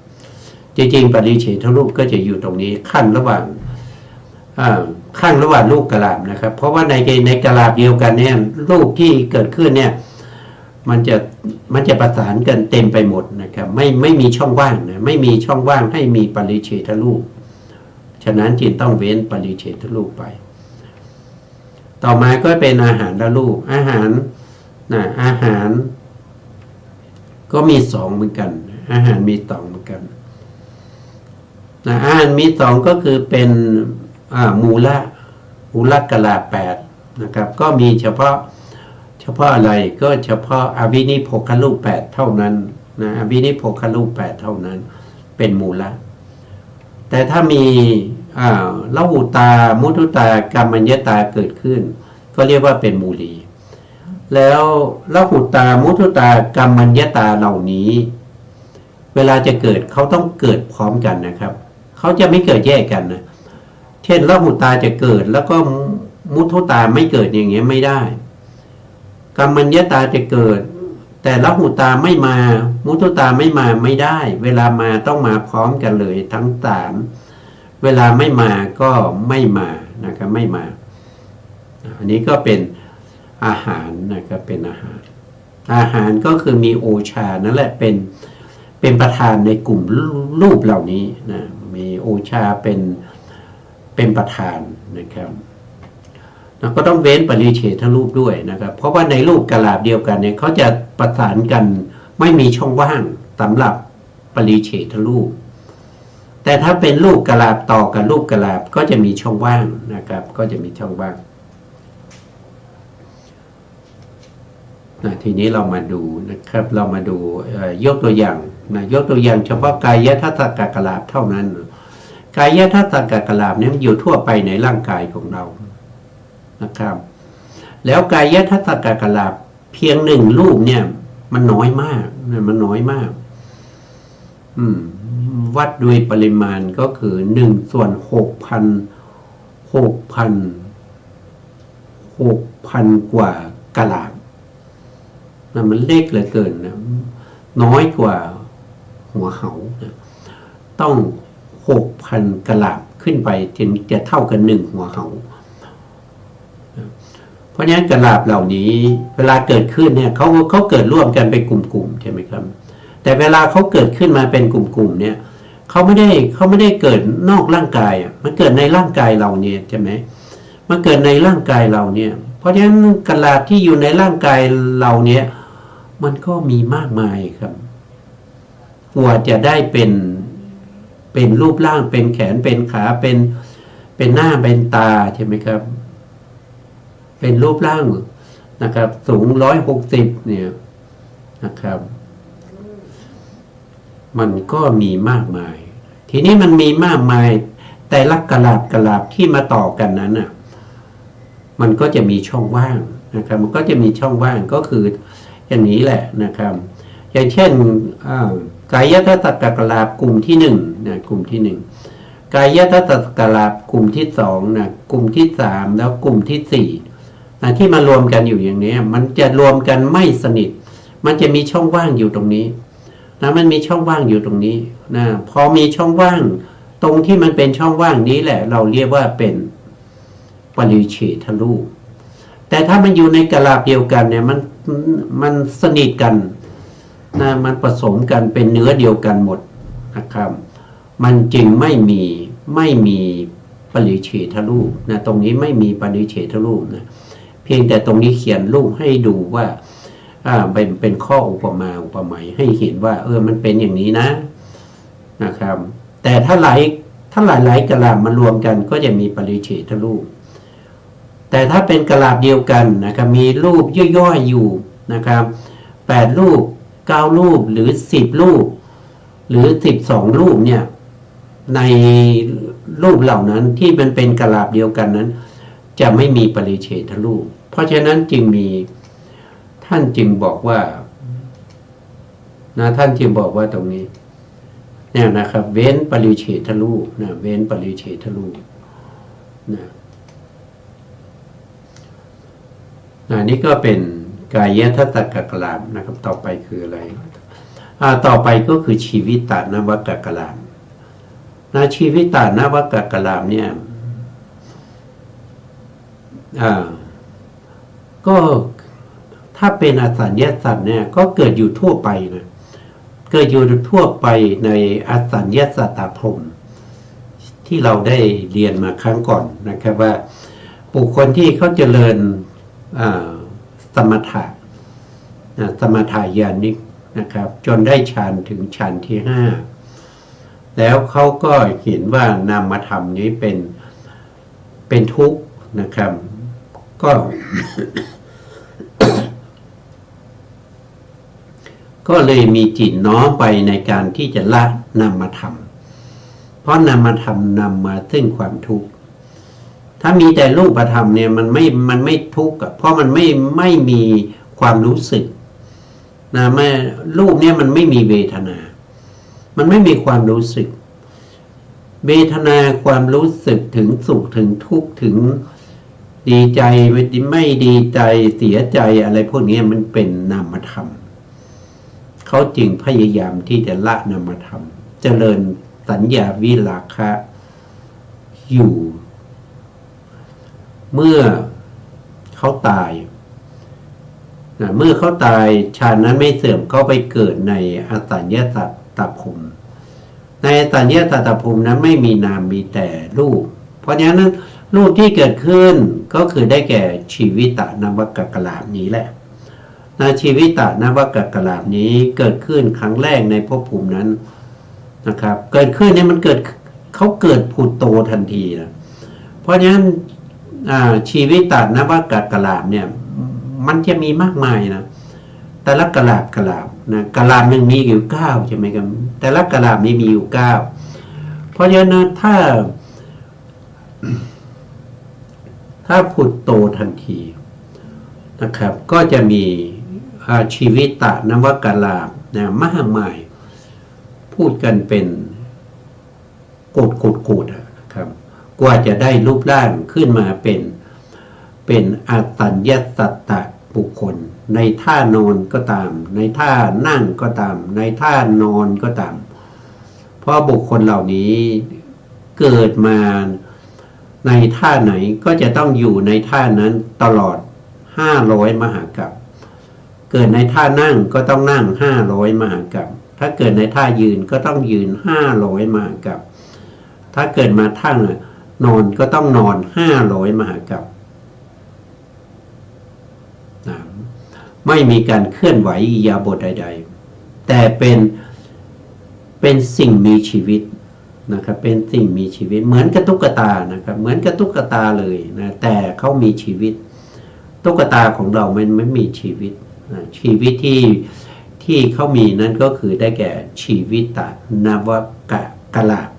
จริงๆปริเฉทรูปก็จะอยู่ตรงนี้ขั้นระหว่างลูกกลาบนะครับเพราะว่าในกลาบเดียวกันเนี่ยลูกที่เกิดขึ้นเนี่ยมันจะประสานกันเต็มไปหมดนะครับไม่มีช่องว่างนะไม่มีช่องว่างให้มีปริเฉทรูปฉะนั้นจึงต้องเว้นปริเฉทรูปไปต่อมาก็เป็นอาหารละรูปอาหารก็มี2เหมือนกันอาหารมี2เหมือนกันอาหารมี2ก็คือเป็นมูละกลา8นะครับก็มีเฉพาะอะไรก็เฉพาะอวินิโภครูป8เท่านั้นนะอวินิโภครูป8เท่านั้นเป็นมูละแต่ถ้ามีละหุตามุทุตากรรมัญญตาเกิดขึ้นก็เรียกว่าเป็นมูลีแล้วละหุตามุทุตากรรมัญญตาเหล่านี้เวลาจะเกิดเขาต้องเกิดพร้อมกันนะครับเขาจะไม่เกิดแยกกันนะเช่นละหุตาจะเกิดแล้วก็มุทุตาไม่เกิดอย่างเงี้ยไม่ได้กรรมัญญตาจะเกิดแต่ละหุตาไม่มามุทุตาไม่มาไม่ได้เวลามาต้องมาพร้อมกันเลยทั้ง3เวลาไม่มาก็ไม่มานะครับไม่มาอันนี้ก็เป็นอาหารนะครับเป็นอาหารก็คือมีโอชานั่นแหละเป็นประธานในกลุ่มรูปเหล่านี้นะมีโอชาเป็นประธานนะครับแล้วก็ต้องเว้นปริเฉทรูปด้วยนะครับเพราะว่าในรูปกลาบเดียวกันเนี่ยเขาจะประสานกันไม่มีช่องว่างสำหรับปริเฉทรูปแต่ถ้าเป็นรูปกลาบต่อกับรูปกลาบก็จะมีช่องว่างนะครับก็จะมีช่องว่างทีนี้เรามาดูนะครับเรามาดูยกตัวอย่างนะยกตัวอย่างเฉพาะกายทัศกกลาบเท่านั้นกายทัศกกลาบเนี่ยมันอยู่ทั่วไปในร่างกายของเรานะครับแล้วกายทัศกกลาบเพียง1รูปเนี่ยมันน้อยมากมันน้อยมากวัดด้วยปริมาณก็คือ1ส่วน6,000กว่ากลาบมันเล็กเหลือเกินนะน้อยกว่าหัวเหานะต้อง 6,000 กลาบขึ้นไปถึงจะเท่ากัน1หัวเหาเพราะฉะนั้นกลาบเหล่านี้เวลาเกิดขึ้นเนี่ยเขาเกิดร่วมกันเป็นกลุ่มๆใช่ไหมครับแต่เวลาเขาเกิดขึ้นมาเป็นกลุ่มๆเนี่ยเขาไม่ได้เกิดนอกร่างกายมันเกิดในร่างกายเราเนี่ยใช่ไหมมันเกิดในร่างกายเราเนี่ยเพราะฉะนั้นกลาบที่อยู่ในร่างกายเราเนี่ยมันก็มีมากมายครับกว่าจะได้เป็นรูปร่างเป็นแขนเป็นขาเป็นหน้าเป็นตาใช่ไหมครับเป็นรูปร่างนะครับสูง160เนี่ยนะครับมันก็มีมากมายทีนี้มันมีมากมายแต่ละกลาบที่มาต่อกันนั้นน่ะมันก็จะมีช่องว่างนะครับมันก็จะมีช่องว่างก็คืออย่างนี้แหละนะครับอย่างเช่น กายทัศตกลาบกลุ่มที่1นะกลุ่มที่1กายทัศตกลาบกลุ่มที่2นะกลุ่มที่3แล้วกลุ่มที่4นะที่มารวมกันอยู่อย่างนี้มันจะรวมกันไม่สนิทมันจะมีช่องว่างอยู่ตรงนี้นะมันมีช่องว่างอยู่ตรงนี้นะพอมีช่องว่างตรงที่มันเป็นช่องว่างนี้แหละเราเรียกว่าเป็นปริเฉทรูปแต่ถ้ามันอยู่ในกลาบเดียวกันเนี่ยมันสนิทกันนะมันผสมกันเป็นเนื้อเดียวกันหมดนะครับมันจึงไม่มีปริเฉทรูปนะตรงนี้ไม่มีปริเฉทรูปนะเพียงแต่ตรงนี้เขียนรูปให้ดูว่าเป็นข้ออุปไมยให้เห็นว่ามันเป็นอย่างนี้นะครับแต่ถ้าหลายกลาบมารวมกันก็จะมีปริเฉทรูปแต่ถ้าเป็นกลาบเดียวกันนะครับมีรูปย่อยๆอยู่นะครับ8รูป9รูปหรือ10รูปหรือ12รูปเนี่ยในรูปเหล่านั้นที่มันเป็นกลาบเดียวกันนั้นจะไม่มีปริเฉทรูปเพราะฉะนั้นท่านจึงบอกว่าท่านจึงบอกว่าตรงนี้เนี่ยนะครับเว้นปริเฉทรูปนะเว้นปริเฉทรูปนี่ก็เป็นกายทัศตกลาบนะครับต่อไปคืออะไรต่อไปก็คือชีวิตนวกลาบชีวิตนวกลาบเนี่ยก็ถ้าเป็นอสัญญาสัตว์เนี่ยก็เกิดอยู่ทั่วไปนะเกิดอยู่ทั่วไปในอสัญญาสัตตพรหมที่เราได้เรียนมาครั้งก่อนนะครับว่าบุคคลที่เขาเจริญสมถะญาณิกนะครับจนได้ฌานถึงฌานที่5แล้วเขาก็เห็นว่านามธรรมนี้เป็นทุกข์นะครับก็เลยมีจิตน้อมไปในการที่จะละนามธรรมเพราะนามธรรมนำมาซึ่งความทุกข์ถ้ามีแต่รูปธรรมเนี่ยมันไม่ทุกข์เพราะมันไม่มีความรู้สึกนะแม่รูปเนี่ยมันไม่มีเวทนามันไม่มีความรู้สึกเวทนาความรู้สึกถึงสุขถึงทุกข์ถึงดีใจไม่ดีใจเสียใจอะไรพวกนี้มันเป็นนามธรรมเขาจึงพยายามที่จะละนามธรรมเจริญสัญญาวิราคะอยู่เมื่อเขาตายเมื่อเขาตายฌานนั้นไม่เสื่อมเขาไปเกิดในอสัญญาสัตตภพในอสัญญาสัตตภพนั้นไม่มีนามมีแต่รูปเพราะฉะนั้นรูปที่เกิดขึ้นก็คือได้แก่ชีวิตนวกลาบนี้แหละชีวิตนวกลาบนี้เกิดขึ้นครั้งแรกในภพภูมินั้นนะครับเกิดขึ้นเนี่ยมันเขาเกิดผุดโตทันทีนะเพราะฉะนั้นชีวิตนวกลาบเนี่ยมันจะมีมากมายนะแต่ละกลาบนะกลาบหนึ่งมีอยู่9ใช่ไหมครับแต่ละกลาบนี้มีอยู่9เพราะฉะนั้นถ้าผุดโตทันทีนะครับก็จะมีชีวิตนวกลาบนะมากมายพูดกันเป็นโกดครับกว่าจะได้รูปร่างขึ้นมาเป็นอสัญญาสัตตบุคคลในท่านอนก็ตามในท่านั่งก็ตามในท่านอนก็ตามเพราะบุคคลเหล่านี้เกิดมาในท่าไหนก็จะต้องอยู่ในท่านั้นตลอด500มหากัปเกิดในท่านั่งก็ต้องนั่ง500มหากัปถ้าเกิดในท่ายืนก็ต้องยืน500มหากัปถ้าเกิดมาท่านอนก็ต้องนอน500มหากัปไม่มีการเคลื่อนไหวอิริยาบถใดๆแต่เป็นสิ่งมีชีวิตนะครับเป็นสิ่งมีชีวิตเหมือนกับตุ๊กตานะครับเหมือนกับตุ๊กตาเลยนะแต่เขามีชีวิตตุ๊กตาของเรามันไม่มีชีวิตชีวิตที่เขามีนั้นก็คือได้แก่ชีวิตนวกลาบ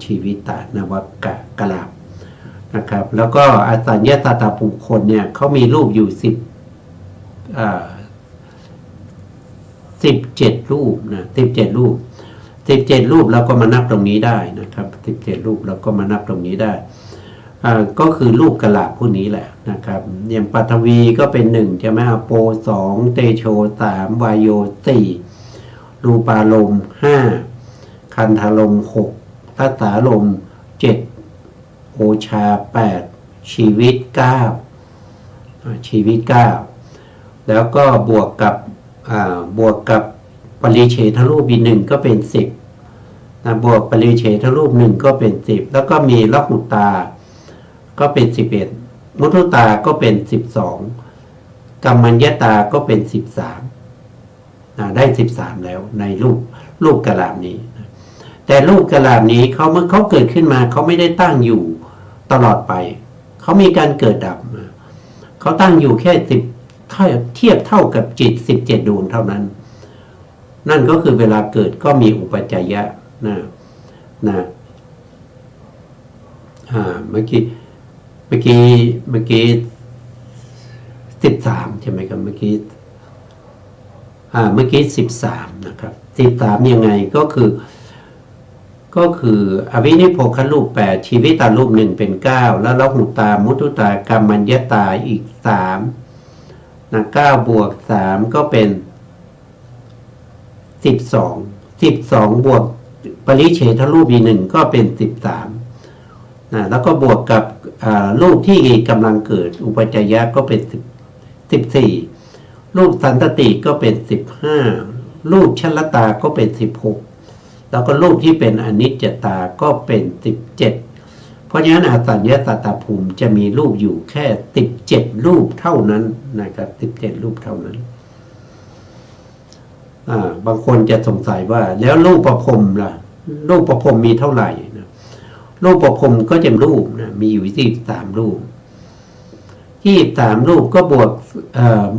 ชีวิตนวกลาบนะครับแล้วก็อสัญญาสัตตบุคคลเนี่ยเขามีรูปอยู่10 รูปนะ17 รูปเราก็มานับตรงนี้ได้นะครับ17 รูปเราก็มานับตรงนี้ได้ก็คือรูปกลาบพวกนี้แหละนะครับอย่างปัทวีก็เป็น1ใช่ไหมอโป2เตโช3วายโย4รูปารมณ์5คันธารมณ์6ทัสสารมณ์7โอชา8ชีวิต9แล้วก็บวกกับปริเฉทรูปอีก1ก็เป็น10นะบวกปริเฉทรูป1ก็เป็น10แล้วก็มีลหุตาก็เป็น11มุทุตาก็เป็น12กัมมัญญตาก็เป็น13ได้13แล้วในรูปกลาบนี้แต่รูปกลาบนี้เมื่อเขาเกิดขึ้นมาเขาไม่ได้ตั้งอยู่ตลอดไปเขามีการเกิดดับเขาตั้งอยู่แค่เทียบเท่ากับจิต17 ดวงเท่านั้นนั่นก็คือเวลาเกิดก็มีอุปจัยยะนะเมื่อกี้13ใช่ไหมครับเมื่อกี้13นะครับ13ยังไงก็คืออวินิโพครูป8ชีวิตารูป1เป็น9แล้วลหุตามุทุตากัมมัญญตาอีก3นะ9บวก3ก็เป็น12บวกปริเฉทรูปอีก1ก็เป็น13นะแล้วก็บวกกับรูปที่กำลังเกิดอุปจัยยะก็เป็น14รูปสันตติก็เป็น15รูปชลตาก็เป็น16แล้วก็รูปที่เป็นอนิจจตาก็เป็น17เพราะฉะนั้นอสัญญาสัตตภูมิจะมีรูปอยู่แค่17รูปเท่านั้นนะครับ17รูปเท่านั้นบางคนจะสงสัยว่าแล้วรูปประพรหมล่ะรูปประพรหมมีเท่าไหร่นะรูปประพรหมก็จะรูปนะมีอยู่23รูป23รูปก็บ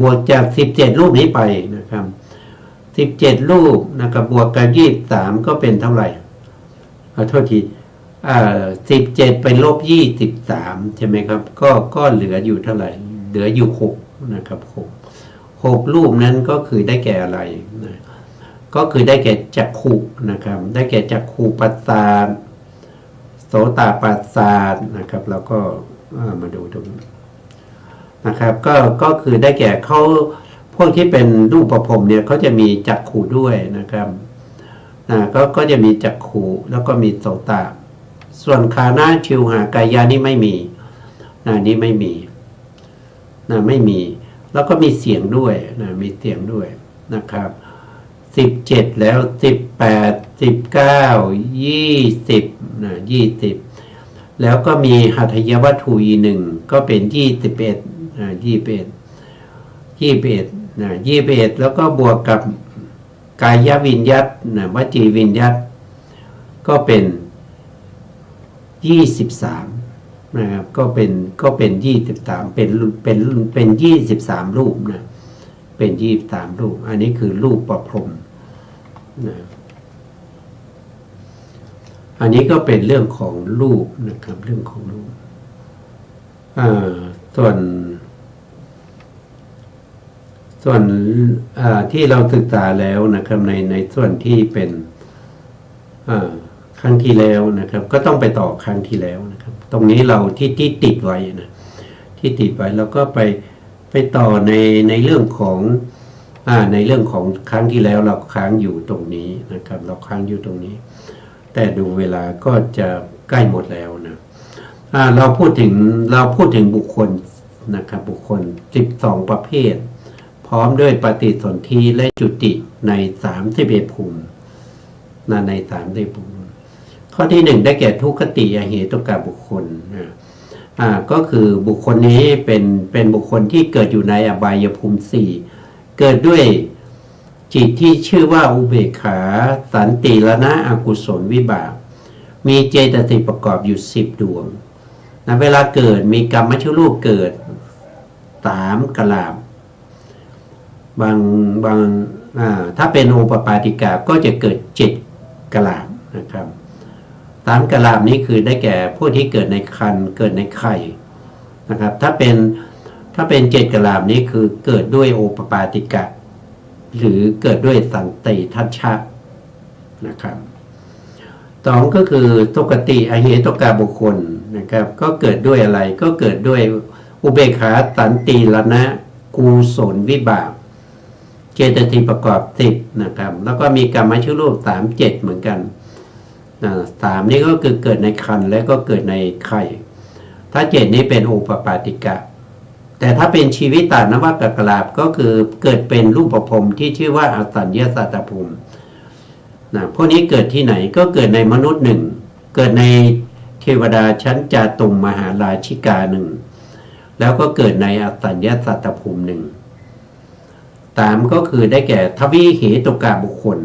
วกจาก17รูปนี้ไปนะครับ17รูปนะครับบวกกับ23ก็เป็นเท่าไหร่โทษที17ไปลบ23ใช่ไหมครับก็เหลืออยู่เท่าไหร่เหลืออยู่6นะครับ6รูปนั้นก็คือได้แก่อะไรนะก็คือได้แก่จักขุนะครับได้แก่จักขุปัสสาทโสตปัสสาทนะครับแล้วก็มาดูตรงนี้นะครับก็คือได้แก่เขาพวกที่เป็นรูปประพรหมเนี่ยเขาจะมีจักขุด้วยนะครับก็จะมีจักขุแล้วก็มีโสตส่วนคานะชิวหากายานี่ไม่มีนี่ไม่มีไม่มีแล้วก็มีเสียงด้วยมีเสียงด้วยนะครับ17แล้ว18 19 20 20แล้วก็มีหัตถยวัตถุอีก1ก็เป็น21แล้วก็บวกกับกายวิญญัตวจีวิญญัตก็เป็น23นะครับก็เป็น23เป็น23รูปนะเป็น23รูปอันนี้คือรูปประพรหมนะอันนี้ก็เป็นเรื่องของรูปนะครับเรื่องของรูปส่วนที่เราศึกษาแล้วนะครับในส่วนที่เป็นครั้งที่แล้วนะครับก็ต้องไปต่อครั้งที่แล้วนะครับตรงนี้เราที่ติดไว้นะที่ติดไว้แล้วก็ไปต่อในเรื่องของในเรื่องของครั้งที่แล้วเราค้างอยู่ตรงนี้นะครับเราค้างอยู่ตรงนี้แต่ดูเวลาก็จะใกล้หมดแล้วนะเราพูดถึงบุคคลนะครับบุคคล12ประเภทพร้อมด้วยปฏิสนธิและจุติใน31ภูมิใน31ภูมิข้อที่1ได้แก่ทุกขติอเหตุกะบุคคลก็คือบุคคลนี้เป็นบุคคลที่เกิดอยู่ในอบายภูมิ4เกิดด้วยจิตที่ชื่อว่าอุเบกขาสันติละนะอกุศลวิบากมีเจตสิกประกอบอยู่10ดวงเวลาเกิดมีกรรมชรูปเกิด3กลาบบางถ้าเป็นโอปปาติกาก็จะเกิด7กลาบนะครับ3กลาบนี้คือได้แก่ผู้ที่เกิดในครรภ์เกิดในไข่นะครับถ้าเป็น7กลาบนี้คือเกิดด้วยโอปปาติกะ หรือเกิดด้วยสันติทัชชะนะครับสองก็คือตุกติอเหตุกาบุคคลนะครับก็เกิดด้วยอะไรก็เกิดด้วยอุเบกขาสันติละนะกุศลวิบากเจตสิกประกอบ10นะครับแล้วก็มีกรรมชรูป37เหมือนกัน3นี่ก็คือเกิดในครรภ์และก็เกิดในไข่ถ้า7นี้เป็นโอปปาติกะแต่ถ้าเป็นชีวิตตานวกกลาภก็คือเกิดเป็นรูปภพที่ชื่อว่าอสัญญาสัตตภูมิพวกนี้เกิดที่ไหนก็เกิดในมนุษย์หนึ่งเกิดในเทวดาชั้นจาตุมมหาราชิกาหนึ่งแล้วก็เกิดในอสัญญาสัตตภูมิหนึ่ง3ก็คือได้แก่ทวิเหตุกาบุคคล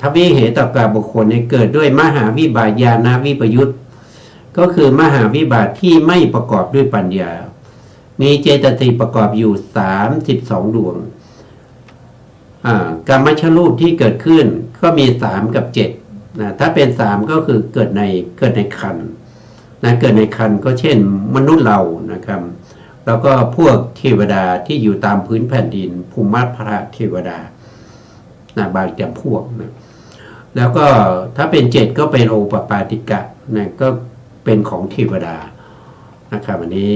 ทวิเหตุกาบุคคลเนี่ยเกิดด้วยมหาวิบากญาณวิปยุตก็คือมหาวิบากที่ไม่ประกอบด้วยปัญญามีเจตสิกประกอบอยู่32ดวงกรรมชรูปที่เกิดขึ้นก็มี3กับ7ถ้าเป็น3ก็คือเกิดในครรภ์เกิดในครรภ์ก็เช่นมนุษย์เรานะครับแล้วก็พวกเทวดาที่อยู่ตามพื้นแผ่นดินภูมิพระเทวดาบางจำพวกแล้วก็ถ้าเป็น7ก็เป็นโอปปาติกะก็เป็นของเทวดานะครับอันนี้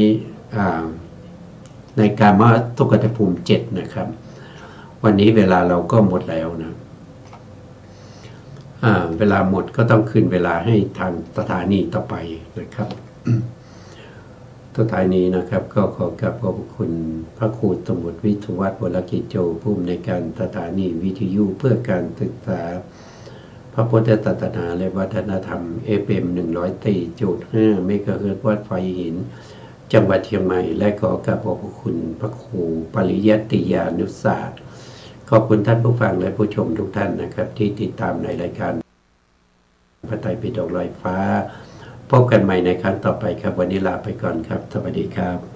ในกามทุกขภูมิ7นะครับวันนี้เวลาเราก็หมดแล้วนะเวลาหมดก็ต้องคืนเวลาให้ทางสถานีต่อไปนะครับ สถานีนะครับก็ขอกราบขอบคุณพระครูสมุทรวิทยวัฒน์วรกิจโจผู้อำนวยการสถานีวิทยุเพื่อการศึกษาพระพุทธศาสนาและวัฒนธรรม FM 104.5 เมกะเฮิรตซ์วัดไฟหินจังหวัดเชียงใหม่และขอกราบขอบคุณพระครูปริยัติยานุศาสตร์ขอบคุณท่านผู้ฟังและผู้ชมทุกท่านนะครับที่ติดตามในรายการพระไตรปิฎกลอยฟ้าพบกันใหม่ในครั้งต่อไปครับวันนี้ลาไปก่อนครับสวัสดีครับ